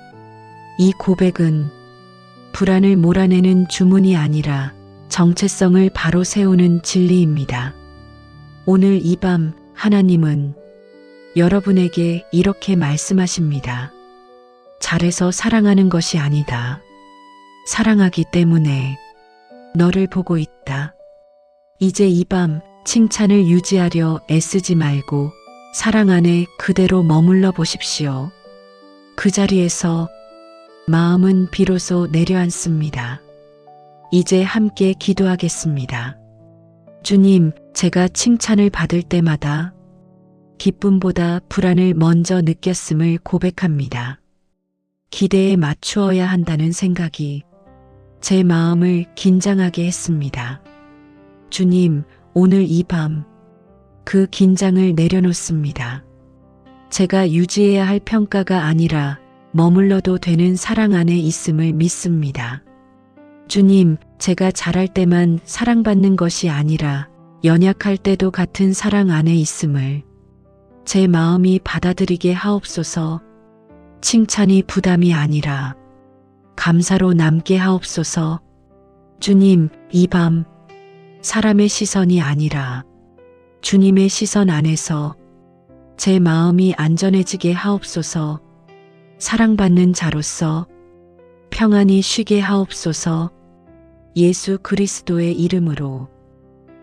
이 고백은 불안을 몰아내는 주문이 아니라 정체성을 바로 세우는 진리입니다. 오늘 이 밤 하나님은 여러분에게 이렇게 말씀하십니다. 잘해서 사랑하는 것이 아니다. 사랑하기 때문에 너를 보고 있다. 이제 이 밤 칭찬을 유지하려 애쓰지 말고 사랑 안에 그대로 머물러 보십시오. 그 자리에서 마음은 비로소 내려앉습니다. 이제 함께 기도하겠습니다. 주님, 제가 칭찬을 받을 때마다 기쁨보다 불안을 먼저 느꼈음을 고백합니다. 기대에 맞추어야 한다는 생각이 제 마음을 긴장하게 했습니다. 주님, 오늘 이 밤 그 긴장을 내려놓습니다. 제가 유지해야 할 평가가 아니라 머물러도 되는 사랑 안에 있음을 믿습니다. 주님, 제가 잘할 때만 사랑받는 것이 아니라 연약할 때도 같은 사랑 안에 있음을 제 마음이 받아들이게 하옵소서. 칭찬이 부담이 아니라 감사로 남게 하옵소서. 주님, 이 밤 사람의 시선이 아니라 주님의 시선 안에서 제 마음이 안전해지게 하옵소서. 사랑받는 자로서 평안히 쉬게 하옵소서. 예수 그리스도의 이름으로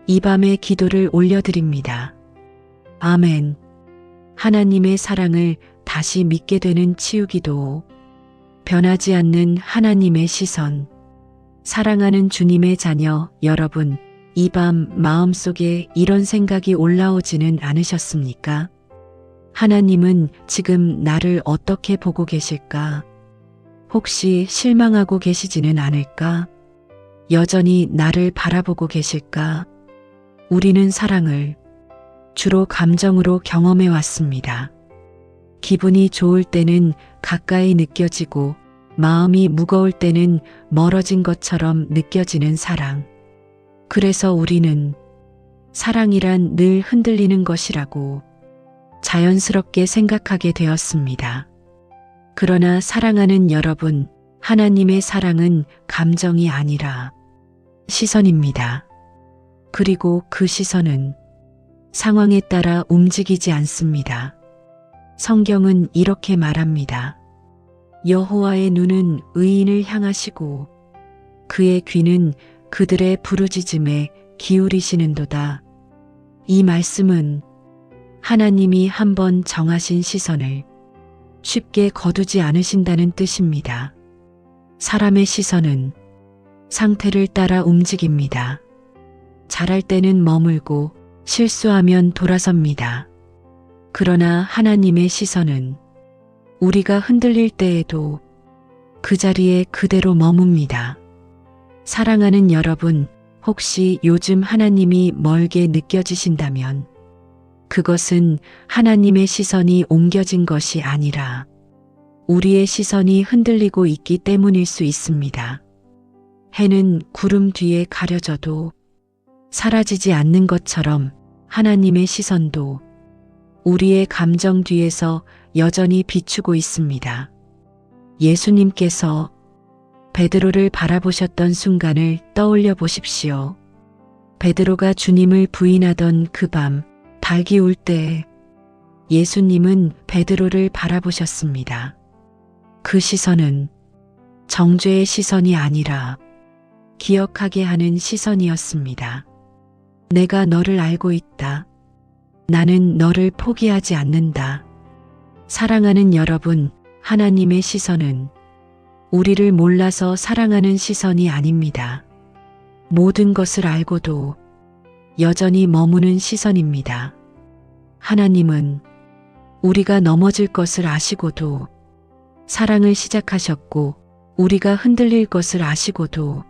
이 밤의 기도를 올려드립니다. 아멘. 하나님의 사랑을 다시 믿게 되는 치유기도, 변하지 않는 하나님의 시선, 사랑하는 주님의 자녀 여러분, 이 밤 마음속에 이런 생각이 올라오지는 않으셨습니까? 하나님은 지금 나를 어떻게 보고 계실까? 혹시 실망하고 계시지는 않을까? 여전히 나를 바라보고 계실까? 우리는 사랑을 주로 감정으로 경험해 왔습니다. 기분이 좋을 때는 가까이 느껴지고 마음이 무거울 때는 멀어진 것처럼 느껴지는 사랑. 그래서 우리는 사랑이란 늘 흔들리는 것이라고 자연스럽게 생각하게 되었습니다. 그러나 사랑하는 여러분, 하나님의 사랑은 감정이 아니라 시선입니다. 그리고 그 시선은 상황에 따라 움직이지 않습니다. 성경은 이렇게 말합니다. 여호와의 눈은 의인을 향하시고 그의 귀는 그들의 부르짖음에 기울이시는도다. 이 말씀은 하나님이 한번 정하신 시선을 쉽게 거두지 않으신다는 뜻입니다. 사람의 시선은 상태를 따라 움직입니다. 잘할 때는 머물고 실수하면 돌아섭니다. 그러나 하나님의 시선은 우리가 흔들릴 때에도 그 자리에 그대로 머뭅니다. 사랑하는 여러분, 혹시 요즘 하나님이 멀게 느껴지신다면 그것은 하나님의 시선이 옮겨진 것이 아니라 우리의 시선이 흔들리고 있기 때문일 수 있습니다. 해는 구름 뒤에 가려져도 사라지지 않는 것처럼 하나님의 시선도 우리의 감정 뒤에서 여전히 비추고 있습니다. 예수님께서 베드로를 바라보셨던 순간을 떠올려 보십시오. 베드로가 주님을 부인하던 그 밤, 닭이 울 때 예수님은 베드로를 바라보셨습니다. 그 시선은 정죄의 시선이 아니라 기억하게 하는 시선이었습니다. 내가 너를 알고 있다. 나는 너를 포기하지 않는다. 사랑하는 여러분, 하나님의 시선은 우리를 몰라서 사랑하는 시선이 아닙니다. 모든 것을 알고도 여전히 머무는 시선입니다. 하나님은 우리가 넘어질 것을 아시고도 사랑을 시작하셨고 우리가 흔들릴 것을 아시고도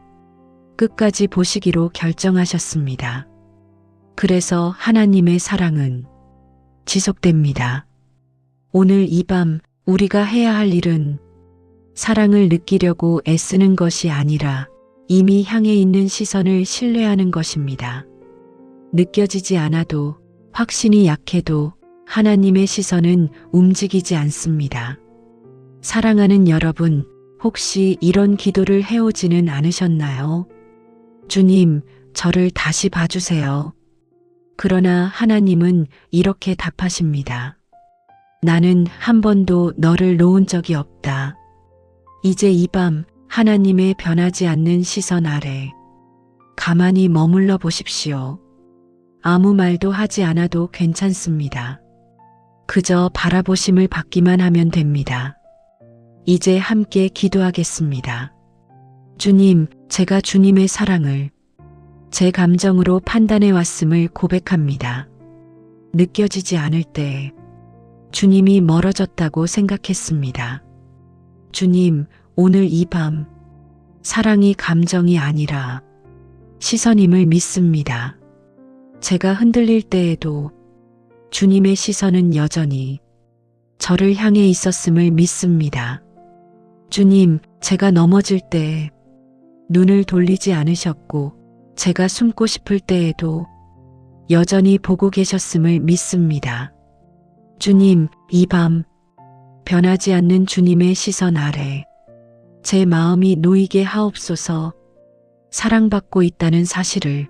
끝까지 보시기로 결정하셨습니다. 그래서 하나님의 사랑은 지속됩니다. 오늘 이 밤 우리가 해야 할 일은 사랑을 느끼려고 애쓰는 것이 아니라 이미 향해 있는 시선을 신뢰하는 것입니다. 느껴지지 않아도, 확신이 약해도 하나님의 시선은 움직이지 않습니다. 사랑하는 여러분, 혹시 이런 기도를 해오지는 않으셨나요? 주님, 저를 다시 봐주세요. 그러나 하나님은 이렇게 답하십니다. 나는 한 번도 너를 놓은 적이 없다. 이제 이 밤 하나님의 변하지 않는 시선 아래 가만히 머물러 보십시오. 아무 말도 하지 않아도 괜찮습니다. 그저 바라보심을 받기만 하면 됩니다. 이제 함께 기도하겠습니다. 주님, 제가 주님의 사랑을 제 감정으로 판단해 왔음을 고백합니다. 느껴지지 않을 때 주님이 멀어졌다고 생각했습니다. 주님, 오늘 이 밤 사랑이 감정이 아니라 시선임을 믿습니다. 제가 흔들릴 때에도 주님의 시선은 여전히 저를 향해 있었음을 믿습니다. 주님, 제가 넘어질 때 눈을 돌리지 않으셨고 제가 숨고 싶을 때에도 여전히 보고 계셨음을 믿습니다. 주님, 이 밤 변하지 않는 주님의 시선 아래 제 마음이 놓이게 하옵소서. 사랑받고 있다는 사실을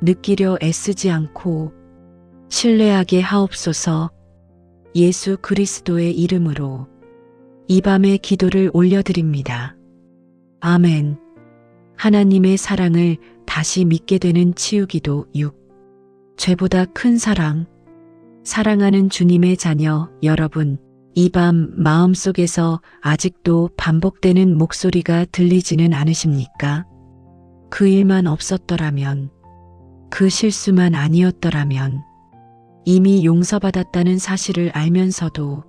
느끼려 애쓰지 않고 신뢰하게 하옵소서. 예수 그리스도의 이름으로 이 밤의 기도를 올려드립니다. 아멘. 하나님의 사랑을 다시 믿게 되는 치유기도 6. 죄보다 큰 사랑. 사랑하는 주님의 자녀 여러분, 이 밤 마음속에서 아직도 반복되는 목소리가 들리지는 않으십니까? 그 일만 없었더라면, 그 실수만 아니었더라면, 이미 용서받았다는 사실을 알면서도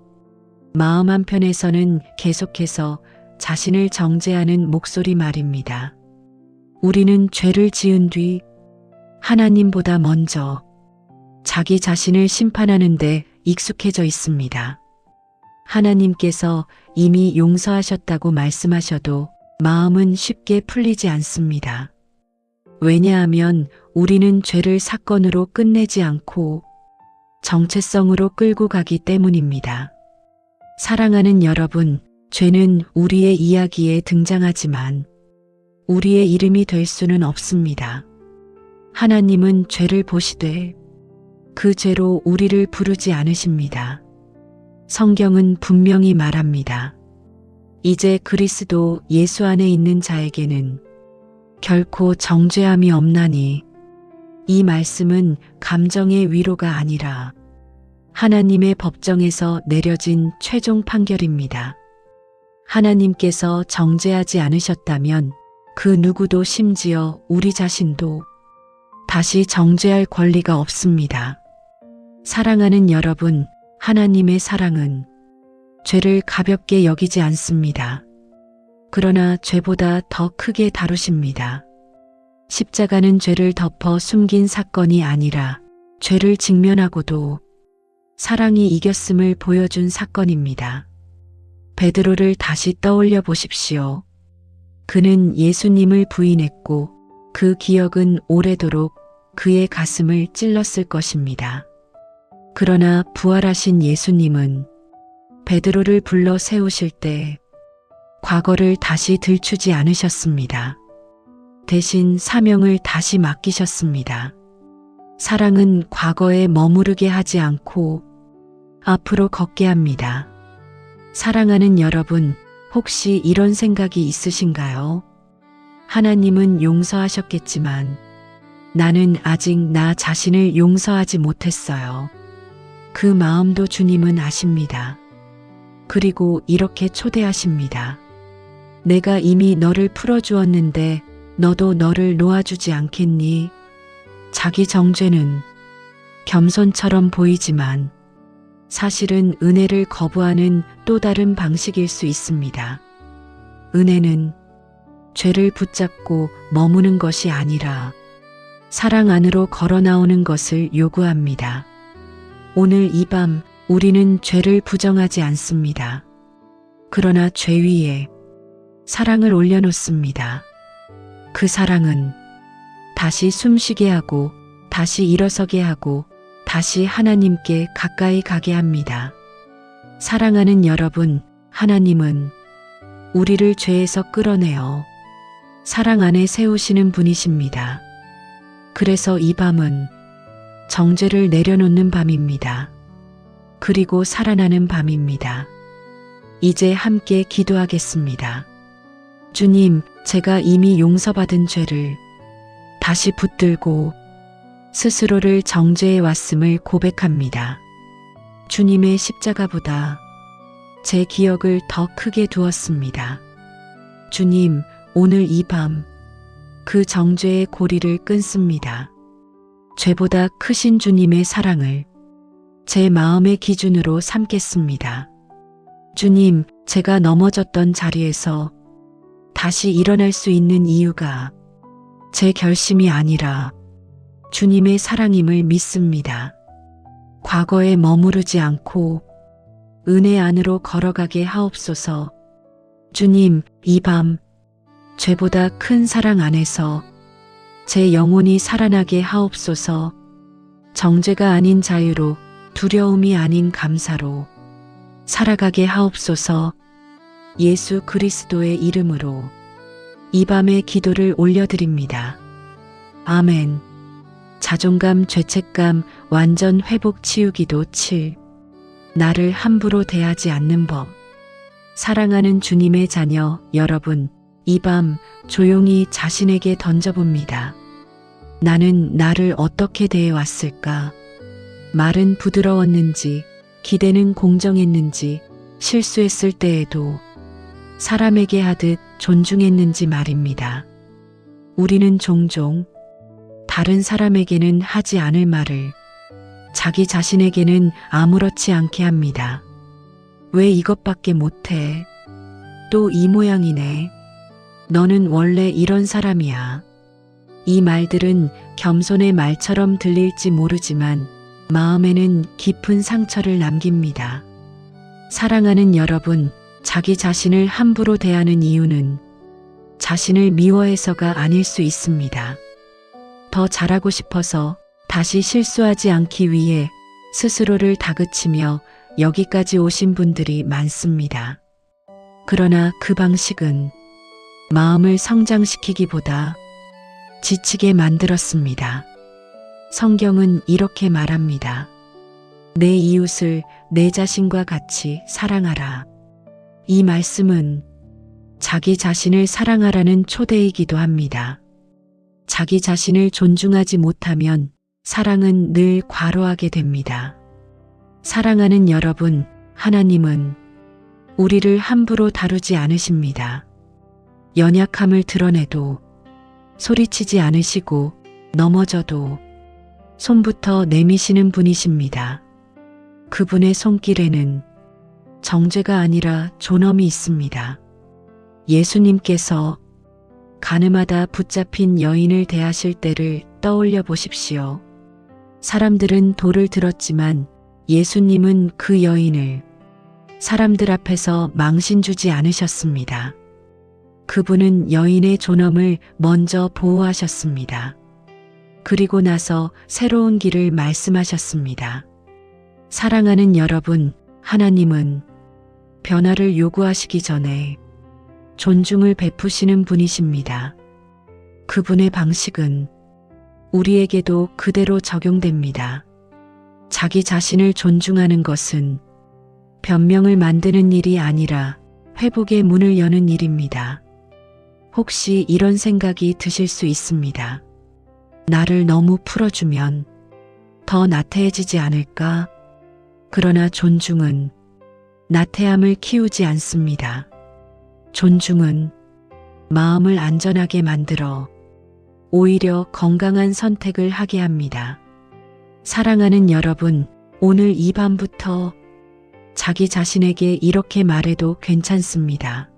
마음 한편에서는 계속해서 자신을 정죄하는 목소리 말입니다. 우리는 죄를 지은 뒤 하나님보다 먼저 자기 자신을 심판하는 데 익숙해져 있습니다. 하나님께서 이미 용서하셨다고 말씀하셔도 마음은 쉽게 풀리지 않습니다. 왜냐하면 우리는 죄를 사건으로 끝내지 않고 정체성으로 끌고 가기 때문입니다. 사랑하는 여러분, 죄는 우리의 이야기에 등장하지만 우리의 이름이 될 수는 없습니다. 하나님은 죄를 보시되 그 죄로 우리를 부르지 않으십니다. 성경은 분명히 말합니다. 이제 그리스도 예수 안에 있는 자에게는 결코 정죄함이 없나니. 이 말씀은 감정의 위로가 아니라 하나님의 법정에서 내려진 최종 판결입니다. 하나님께서 정죄하지 않으셨다면 그 누구도 심지어 우리 자신도 다시 정죄할 권리가 없습니다. 사랑하는 여러분, 하나님의 사랑은 죄를 가볍게 여기지 않습니다. 그러나 죄보다 더 크게 다루십니다. 십자가는 죄를 덮어 숨긴 사건이 아니라 죄를 직면하고도 사랑이 이겼음을 보여준 사건입니다. 베드로를 다시 떠올려 보십시오. 그는 예수님을 부인했고 그 기억은 오래도록 그의 가슴을 찔렀을 것입니다. 그러나 부활하신 예수님은 베드로를 불러 세우실 때 과거를 다시 들추지 않으셨습니다. 대신 사명을 다시 맡기셨습니다. 사랑은 과거에 머무르게 하지 않고 앞으로 걷게 합니다. 사랑하는 여러분, 혹시 이런 생각이 있으신가요? 하나님은 용서하셨겠지만 나는 아직 나 자신을 용서하지 못했어요. 그 마음도 주님은 아십니다. 그리고 이렇게 초대하십니다. 내가 이미 너를 풀어주었는데 너도 너를 놓아주지 않겠니? 자기 정죄는 겸손처럼 보이지만 사실은 은혜를 거부하는 또 다른 방식일 수 있습니다. 은혜는 죄를 붙잡고 머무는 것이 아니라 사랑 안으로 걸어 나오는 것을 요구합니다. 오늘 이 밤 우리는 죄를 부정하지 않습니다. 그러나 죄 위에 사랑을 올려놓습니다. 그 사랑은 다시 숨쉬게 하고 다시 일어서게 하고 다시 하나님께 가까이 가게 합니다. 사랑하는 여러분, 하나님은 우리를 죄에서 끌어내어 사랑 안에 세우시는 분이십니다. 그래서 이 밤은 정죄를 내려놓는 밤입니다. 그리고 살아나는 밤입니다. 이제 함께 기도하겠습니다. 주님, 제가 이미 용서받은 죄를 다시 붙들고 스스로를 정죄해 왔음을 고백합니다. 주님의 십자가보다 제 기억을 더 크게 두었습니다. 주님, 오늘 이 밤 그 정죄의 고리를 끊습니다. 죄보다 크신 주님의 사랑을 제 마음의 기준으로 삼겠습니다. 주님, 제가 넘어졌던 자리에서 다시 일어날 수 있는 이유가 제 결심이 아니라 주님의 사랑임을 믿습니다. 과거에 머무르지 않고 은혜 안으로 걸어가게 하옵소서. 주님, 이 밤 죄보다 큰 사랑 안에서 제 영혼이 살아나게 하옵소서. 정죄가 아닌 자유로, 두려움이 아닌 감사로 살아가게 하옵소서. 예수 그리스도의 이름으로 이 밤의 기도를 올려드립니다. 아멘. 자존감, 죄책감, 완전 회복 치유기도 7. 나를 함부로 대하지 않는 법. 사랑하는 주님의 자녀 여러분, 이 밤 조용히 자신에게 던져봅니다. 나는 나를 어떻게 대해왔을까? 말은 부드러웠는지, 기대는 공정했는지, 실수했을 때에도 사람에게 하듯 존중했는지 말입니다. 우리는 종종 다른 사람에게는 하지 않을 말을 자기 자신에게는 아무렇지 않게 합니다. 왜 이것밖에 못해? 또 이 모양이네. 너는 원래 이런 사람이야. 이 말들은 겸손의 말처럼 들릴지 모르지만 마음에는 깊은 상처를 남깁니다. 사랑하는 여러분, 자기 자신을 함부로 대하는 이유는 자신을 미워해서가 아닐 수 있습니다. 더 잘하고 싶어서 다시 실수하지 않기 위해 스스로를 다그치며 여기까지 오신 분들이 많습니다. 그러나 그 방식은 마음을 성장시키기보다 지치게 만들었습니다. 성경은 이렇게 말합니다. 내 이웃을 내 자신과 같이 사랑하라. 이 말씀은 자기 자신을 사랑하라는 초대이기도 합니다. 자기 자신을 존중하지 못하면 사랑은 늘 과로하게 됩니다. 사랑하는 여러분, 하나님은 우리를 함부로 다루지 않으십니다. 연약함을 드러내도 소리치지 않으시고 넘어져도 손부터 내미시는 분이십니다. 그분의 손길에는 정죄가 아니라 존엄이 있습니다. 예수님께서 가늠하다 붙잡힌 여인을 대하실 때를 떠올려 보십시오. 사람들은 돌을 들었지만 예수님은 그 여인을 사람들 앞에서 망신 주지 않으셨습니다. 그분은 여인의 존엄을 먼저 보호하셨습니다. 그리고 나서 새로운 길을 말씀하셨습니다. 사랑하는 여러분, 하나님은 변화를 요구하시기 전에 존중을 베푸시는 분이십니다. 그분의 방식은 우리에게도 그대로 적용됩니다. 자기 자신을 존중하는 것은 변명을 만드는 일이 아니라 회복의 문을 여는 일입니다. 혹시 이런 생각이 드실 수 있습니다. 나를 너무 풀어주면 더 나태해지지 않을까? 그러나 존중은 나태함을 키우지 않습니다. 존중은 마음을 안전하게 만들어 오히려 건강한 선택을 하게 합니다. 사랑하는 여러분, 오늘 이 밤부터 자기 자신에게 이렇게 말해도 괜찮습니다.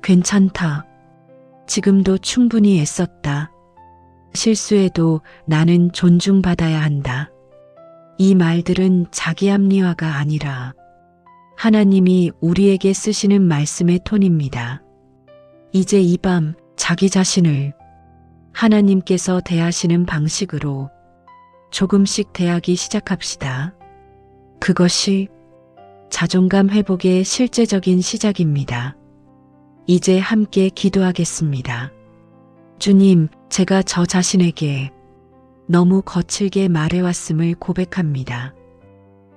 괜찮다. 지금도 충분히 애썼다. 실수해도 나는 존중받아야 한다. 이 말들은 자기 합리화가 아니라 하나님이 우리에게 쓰시는 말씀의 톤입니다. 이제 이 밤 자기 자신을 하나님께서 대하시는 방식으로 조금씩 대하기 시작합시다. 그것이 자존감 회복의 실제적인 시작입니다. 이제 함께 기도하겠습니다. 주님, 제가 저 자신에게 너무 거칠게 말해왔음을 고백합니다.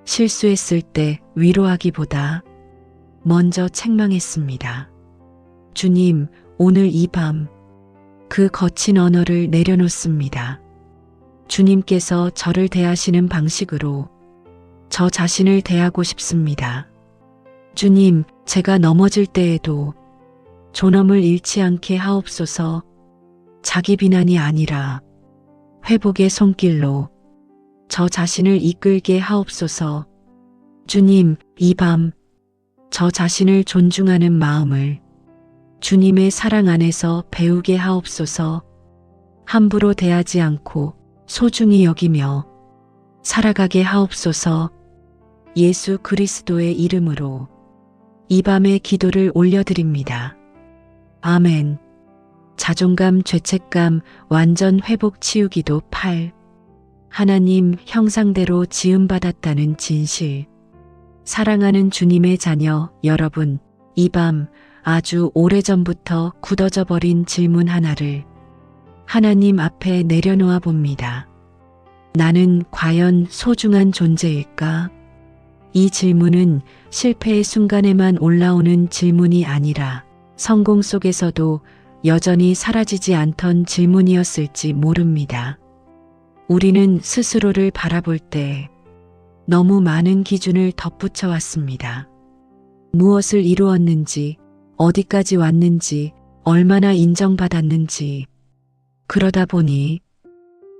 실수했을 때 위로하기보다 먼저 책망했습니다. 주님, 오늘 이 밤 그 거친 언어를 내려놓습니다. 주님께서 저를 대하시는 방식으로 저 자신을 대하고 싶습니다. 주님, 제가 넘어질 때에도 존엄을 잃지 않게 하옵소서. 자기 비난이 아니라 회복의 손길로 저 자신을 이끌게 하옵소서. 주님, 이 밤 저 자신을 존중하는 마음을 주님의 사랑 안에서 배우게 하옵소서. 함부로 대하지 않고 소중히 여기며 살아가게 하옵소서. 예수 그리스도의 이름으로 이 밤의 기도를 올려드립니다. 아멘. 자존감, 죄책감, 완전 회복 치유기도 8. 하나님 형상대로 지음받았다는 진실. 사랑하는 주님의 자녀 여러분, 이 밤 아주 오래전부터 굳어져 버린 질문 하나를 하나님 앞에 내려놓아 봅니다. 나는 과연 소중한 존재일까? 이 질문은 실패의 순간에만 올라오는 질문이 아니라 성공 속에서도 여전히 사라지지 않던 질문이었을지 모릅니다. 우리는 스스로를 바라볼 때 너무 많은 기준을 덧붙여 왔습니다. 무엇을 이루었는지, 어디까지 왔는지, 얼마나 인정받았는지. 그러다 보니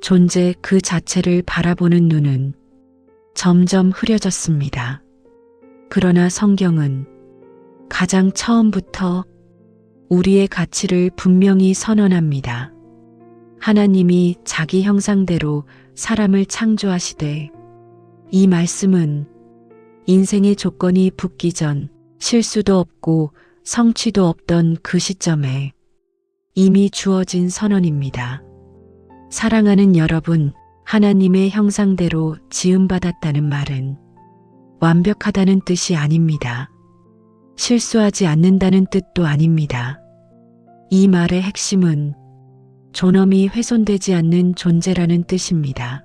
존재 그 자체를 바라보는 눈은 점점 흐려졌습니다. 그러나 성경은 가장 처음부터 우리의 가치를 분명히 선언합니다. 하나님이 자기 형상대로 사람을 창조하시되, 이 말씀은 인생의 조건이 붙기 전 실수도 없고 성취도 없던 그 시점에 이미 주어진 선언입니다. 사랑하는 여러분, 하나님의 형상대로 지음받았다는 말은 완벽하다는 뜻이 아닙니다. 실수하지 않는다는 뜻도 아닙니다. 이 말의 핵심은 존엄이 훼손되지 않는 존재라는 뜻입니다.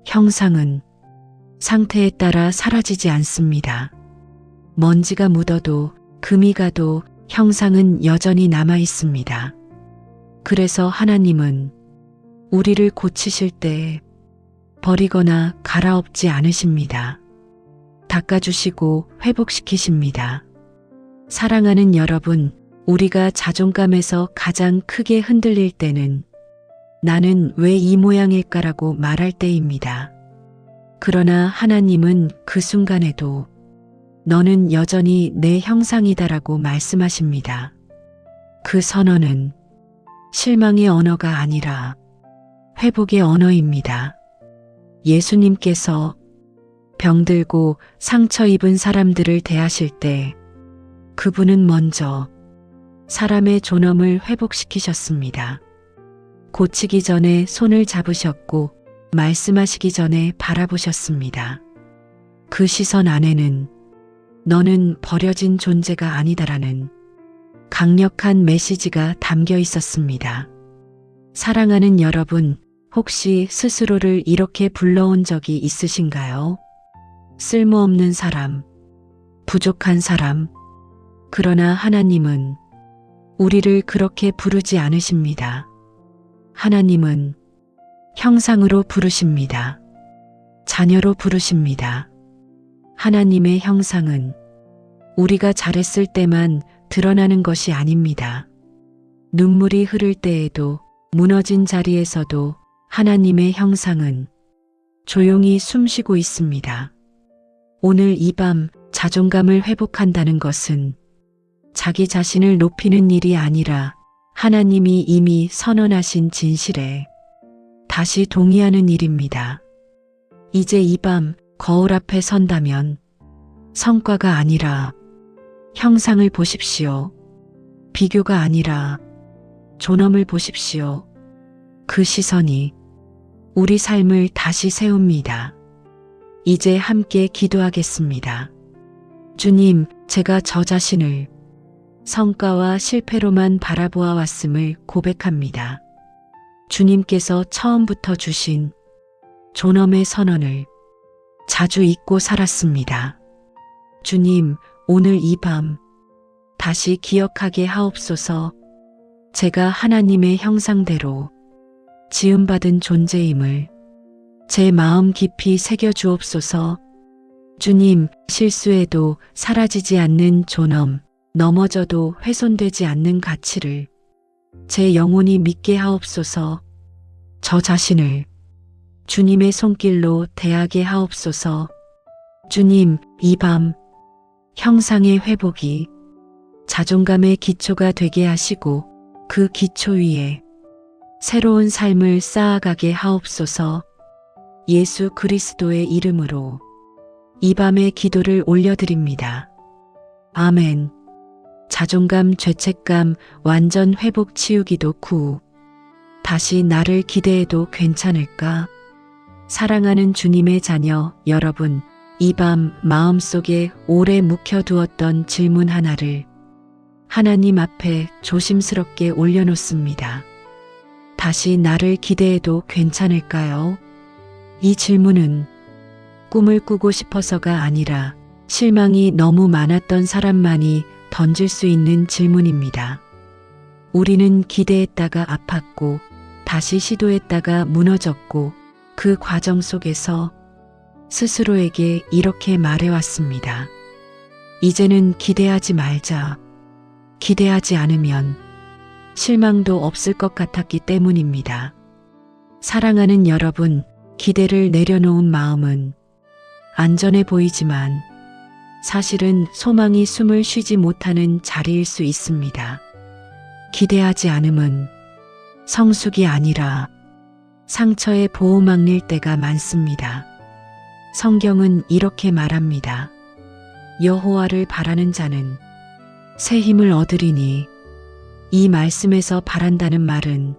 형상은 상태에 따라 사라지지 않습니다. 먼지가 묻어도 금이 가도 형상은 여전히 남아 있습니다. 그래서 하나님은 우리를 고치실 때 버리거나 갈아엎지 않으십니다. 닦아주시고 회복시키십니다. 사랑하는 여러분, 우리가 자존감에서 가장 크게 흔들릴 때는 나는 왜 이 모양일까라고 말할 때입니다. 그러나 하나님은 그 순간에도 너는 여전히 내 형상이다라고 말씀하십니다. 그 선언은 실망의 언어가 아니라 회복의 언어입니다. 예수님께서 병들고 상처 입은 사람들을 대하실 때 그분은 먼저 사람의 존엄을 회복시키셨습니다. 고치기 전에 손을 잡으셨고 말씀하시기 전에 바라보셨습니다. 그 시선 안에는 너는 버려진 존재가 아니다라는 강력한 메시지가 담겨 있었습니다. 사랑하는 여러분, 혹시 스스로를 이렇게 불러온 적이 있으신가요? 쓸모없는 사람, 부족한 사람. 그러나 하나님은 우리를 그렇게 부르지 않으십니다. 하나님은 형상으로 부르십니다. 자녀로 부르십니다. 하나님의 형상은 우리가 잘했을 때만 드러나는 것이 아닙니다. 눈물이 흐를 때에도 무너진 자리에서도 하나님의 형상은 조용히 숨쉬고 있습니다. 오늘 이 밤 자존감을 회복한다는 것은 자기 자신을 높이는 일이 아니라 하나님이 이미 선언하신 진실에 다시 동의하는 일입니다. 이제 이 밤 거울 앞에 선다면 성과가 아니라 형상을 보십시오. 비교가 아니라 존엄을 보십시오. 그 시선이 우리 삶을 다시 세웁니다. 이제 함께 기도하겠습니다. 주님, 제가 저 자신을 성과와 실패로만 바라보아 왔음을 고백합니다. 주님께서 처음부터 주신 존엄의 선언을 자주 잊고 살았습니다. 주님, 오늘 이 밤 다시 기억하게 하옵소서. 제가 하나님의 형상대로 지음받은 존재임을 제 마음 깊이 새겨 주옵소서. 주님, 실수해도 사라지지 않는 존엄, 넘어져도 훼손되지 않는 가치를 제 영혼이 믿게 하옵소서. 저 자신을 주님의 손길로 대하게 하옵소서. 주님, 이 밤 형상의 회복이 자존감의 기초가 되게 하시고 그 기초 위에 새로운 삶을 쌓아가게 하옵소서. 예수 그리스도의 이름으로 이 밤의 기도를 올려드립니다. 아멘. 자존감, 죄책감, 완전 회복 치유기도 구. 다시 나를 기대해도 괜찮을까? 사랑하는 주님의 자녀 여러분, 이 밤 마음속에 오래 묵혀두었던 질문 하나를 하나님 앞에 조심스럽게 올려놓습니다. 다시 나를 기대해도 괜찮을까요? 이 질문은 꿈을 꾸고 싶어서가 아니라 실망이 너무 많았던 사람만이 던질 수 있는 질문입니다. 우리는 기대했다가 아팠고 다시 시도했다가 무너졌고 그 과정 속에서 스스로에게 이렇게 말해왔습니다. 이제는 기대하지 말자. 기대하지 않으면 실망도 없을 것 같았기 때문입니다. 사랑하는 여러분, 기대를 내려놓은 마음은 안전해 보이지만 사실은 소망이 숨을 쉬지 못하는 자리일 수 있습니다. 기대하지 않음은 성숙이 아니라 상처에 보호막릴 때가 많습니다. 성경은 이렇게 말합니다. 여호와를 바라는 자는 새 힘을 얻으리니, 이 말씀에서 바란다는 말은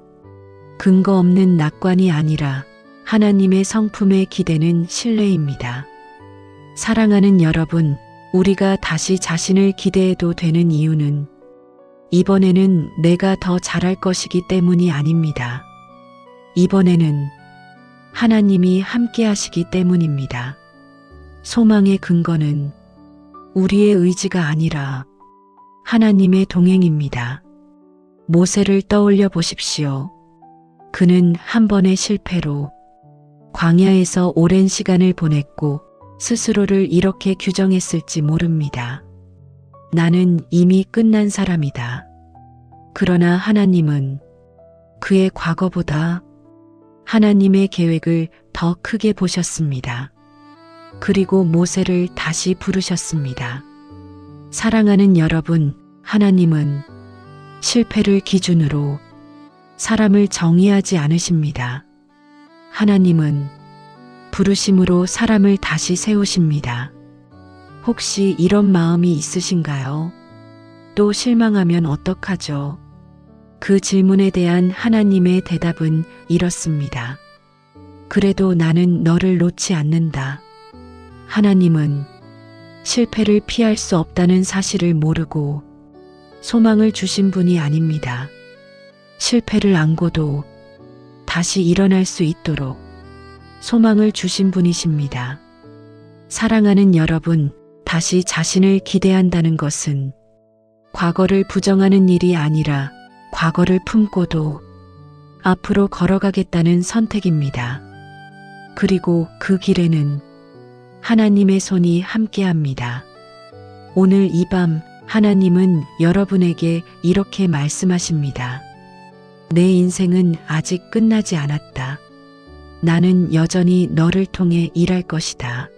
근거 없는 낙관이 아니라 하나님의 성품에 기대는 신뢰입니다. 사랑하는 여러분, 우리가 다시 자신을 기대해도 되는 이유는 이번에는 내가 더 잘할 것이기 때문이 아닙니다. 이번에는 하나님이 함께 하시기 때문입니다. 소망의 근거는 우리의 의지가 아니라 하나님의 동행입니다. 모세를 떠올려 보십시오. 그는 한 번의 실패로 광야에서 오랜 시간을 보냈고 스스로를 이렇게 규정했을지 모릅니다. 나는 이미 끝난 사람이다. 그러나 하나님은 그의 과거보다 하나님의 계획을 더 크게 보셨습니다. 그리고 모세를 다시 부르셨습니다. 사랑하는 여러분, 하나님은 실패를 기준으로 사람을 정의하지 않으십니다. 하나님은 부르심으로 사람을 다시 세우십니다. 혹시 이런 마음이 있으신가요? 또 실망하면 어떡하죠? 그 질문에 대한 하나님의 대답은 이렇습니다. 그래도 나는 너를 놓지 않는다. 하나님은 실패를 피할 수 없다는 사실을 모르고 소망을 주신 분이 아닙니다. 실패를 안고도 다시 일어날 수 있도록 소망을 주신 분이십니다. 사랑하는 여러분, 다시 자신을 기대한다는 것은 과거를 부정하는 일이 아니라 과거를 품고도 앞으로 걸어가겠다는 선택입니다. 그리고 그 길에는 하나님의 손이 함께합니다. 오늘 이 밤 하나님은 여러분에게 이렇게 말씀하십니다. 내 인생은 아직 끝나지 않았다. 나는 여전히 너를 통해 일할 것이다.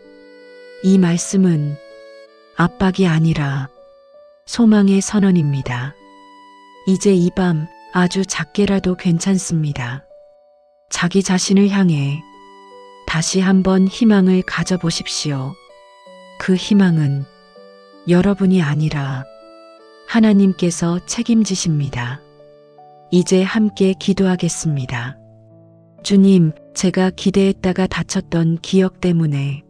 이 말씀은 압박이 아니라 소망의 선언입니다. 이제 이 밤 아주 작게라도 괜찮습니다. 자기 자신을 향해 다시 한번 희망을 가져보십시오. 그 희망은 여러분이 아니라 하나님께서 책임지십니다. 이제 함께 기도하겠습니다. 주님, 제가 기대했다가 다쳤던 기억 때문에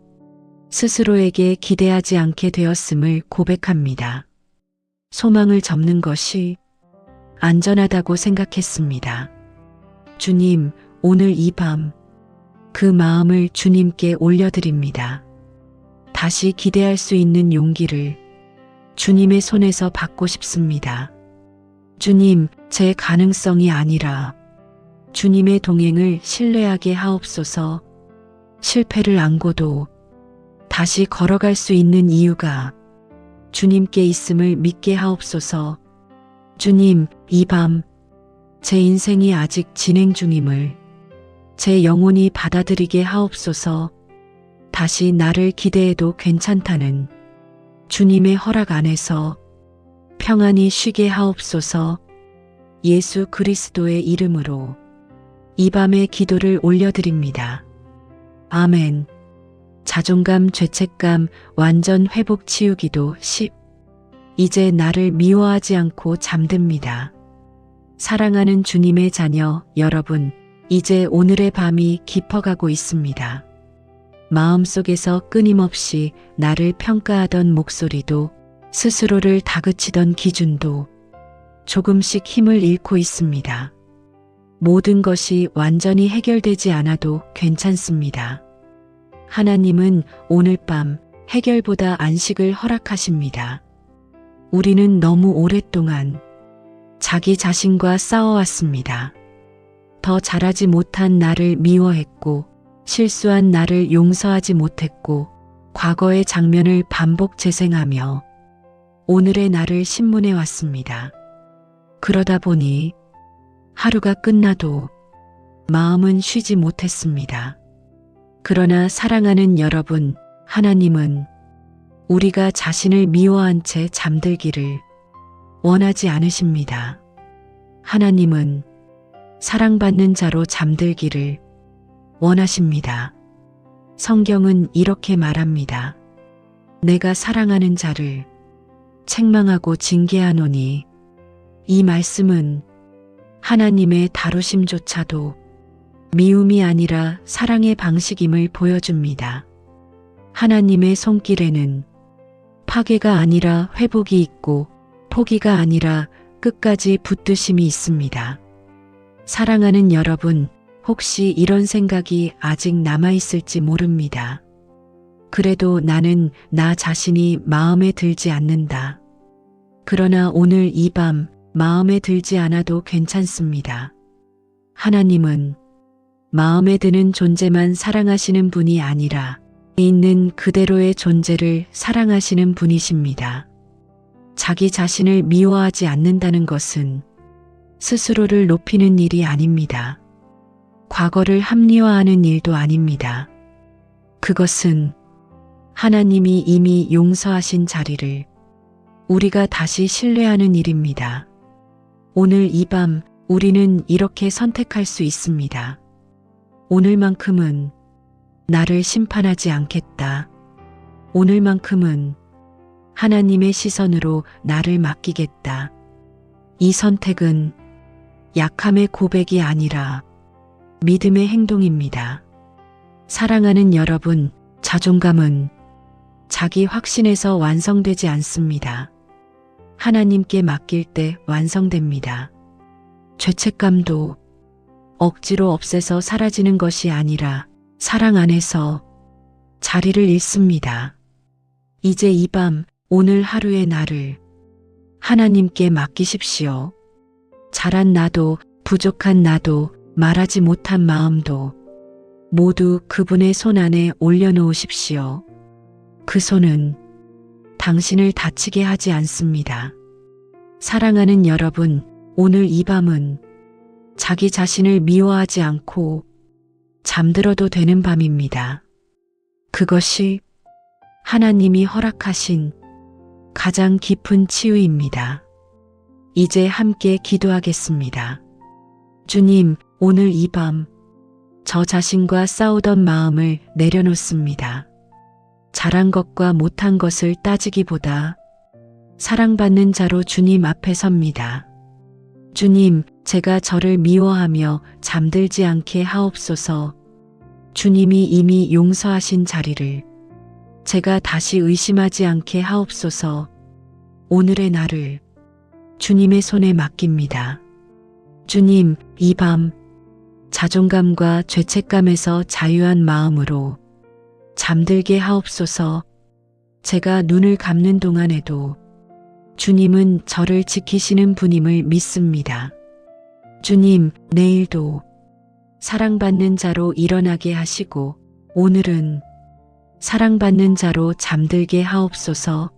스스로에게 기대하지 않게 되었음을 고백합니다. 소망을 접는 것이 안전하다고 생각했습니다. 주님, 오늘 이 밤 그 마음을 주님께 올려드립니다. 다시 기대할 수 있는 용기를 주님의 손에서 받고 싶습니다. 주님, 제 가능성이 아니라 주님의 동행을 신뢰하게 하옵소서. 실패를 안고도 다시 걸어갈 수 있는 이유가 주님께 있음을 믿게 하옵소서. 주님, 이 밤 제 인생이 아직 진행 중임을 제 영혼이 받아들이게 하옵소서. 다시 나를 기대해도 괜찮다는 주님의 허락 안에서 평안히 쉬게 하옵소서. 예수 그리스도의 이름으로 이 밤의 기도를 올려드립니다. 아멘. 자존감, 죄책감, 완전 회복 치유기도 10. 이제 나를 미워하지 않고 잠듭니다. 사랑하는 주님의 자녀 여러분, 이제 오늘의 밤이 깊어가고 있습니다. 마음속에서 끊임없이 나를 평가하던 목소리도 스스로를 다그치던 기준도 조금씩 힘을 잃고 있습니다. 모든 것이 완전히 해결되지 않아도 괜찮습니다. 하나님은 오늘 밤 해결보다 안식을 허락하십니다. 우리는 너무 오랫동안 자기 자신과 싸워왔습니다. 더 잘하지 못한 나를 미워했고, 실수한 나를 용서하지 못했고, 과거의 장면을 반복 재생하며 오늘의 나를 신문해 왔습니다. 그러다 보니 하루가 끝나도 마음은 쉬지 못했습니다. 그러나 사랑하는 여러분, 하나님은 우리가 자신을 미워한 채 잠들기를 원하지 않으십니다. 하나님은 사랑받는 자로 잠들기를 원하십니다. 성경은 이렇게 말합니다. 내가 사랑하는 자를 책망하고 징계하노니. 이 말씀은 하나님의 다루심조차도 미움이 아니라 사랑의 방식임을 보여줍니다. 하나님의 손길에는 파괴가 아니라 회복이 있고 포기가 아니라 끝까지 붙드심이 있습니다. 사랑하는 여러분, 혹시 이런 생각이 아직 남아있을지 모릅니다. 그래도 나는 나 자신이 마음에 들지 않는다. 그러나 오늘 이 밤 마음에 들지 않아도 괜찮습니다. 하나님은 마음에 드는 존재만 사랑하시는 분이 아니라 있는 그대로의 존재를 사랑하시는 분이십니다. 자기 자신을 미워하지 않는다는 것은 스스로를 높이는 일이 아닙니다. 과거를 합리화하는 일도 아닙니다. 그것은 하나님이 이미 용서하신 자리를 우리가 다시 신뢰하는 일입니다. 오늘 이 밤 우리는 이렇게 선택할 수 있습니다. 오늘만큼은 나를 심판하지 않겠다. 오늘만큼은 하나님의 시선으로 나를 맡기겠다. 이 선택은 약함의 고백이 아니라 믿음의 행동입니다. 사랑하는 여러분, 자존감은 자기 확신에서 완성되지 않습니다. 하나님께 맡길 때 완성됩니다. 죄책감도 억지로 없애서 사라지는 것이 아니라 사랑 안에서 자리를 잃습니다. 이제 이 밤 오늘 하루의 나를 하나님께 맡기십시오. 잘한 나도 부족한 나도 말하지 못한 마음도 모두 그분의 손 안에 올려놓으십시오. 그 손은 당신을 다치게 하지 않습니다. 사랑하는 여러분, 오늘 이 밤은 자기 자신을 미워하지 않고 잠들어도 되는 밤입니다. 그것이 하나님이 허락하신 가장 깊은 치유입니다. 이제 함께 기도하겠습니다. 주님, 오늘 이 밤 저 자신과 싸우던 마음을 내려놓습니다. 잘한 것과 못한 것을 따지기보다 사랑받는 자로 주님 앞에 섭니다. 주님, 제가 저를 미워하며 잠들지 않게 하옵소서. 주님이 이미 용서하신 자리를 제가 다시 의심하지 않게 하옵소서. 오늘의 나를 주님의 손에 맡깁니다. 주님, 이 밤 자존감과 죄책감에서 자유한 마음으로 잠들게 하옵소서. 제가 눈을 감는 동안에도 주님은 저를 지키시는 분임을 믿습니다. 주님, 내일도 사랑받는 자로 일어나게 하시고 오늘은 사랑받는 자로 잠들게 하옵소서.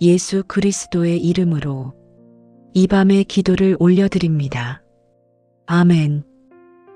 예수 그리스도의 이름으로 이 밤의 기도를 올려드립니다. 아멘.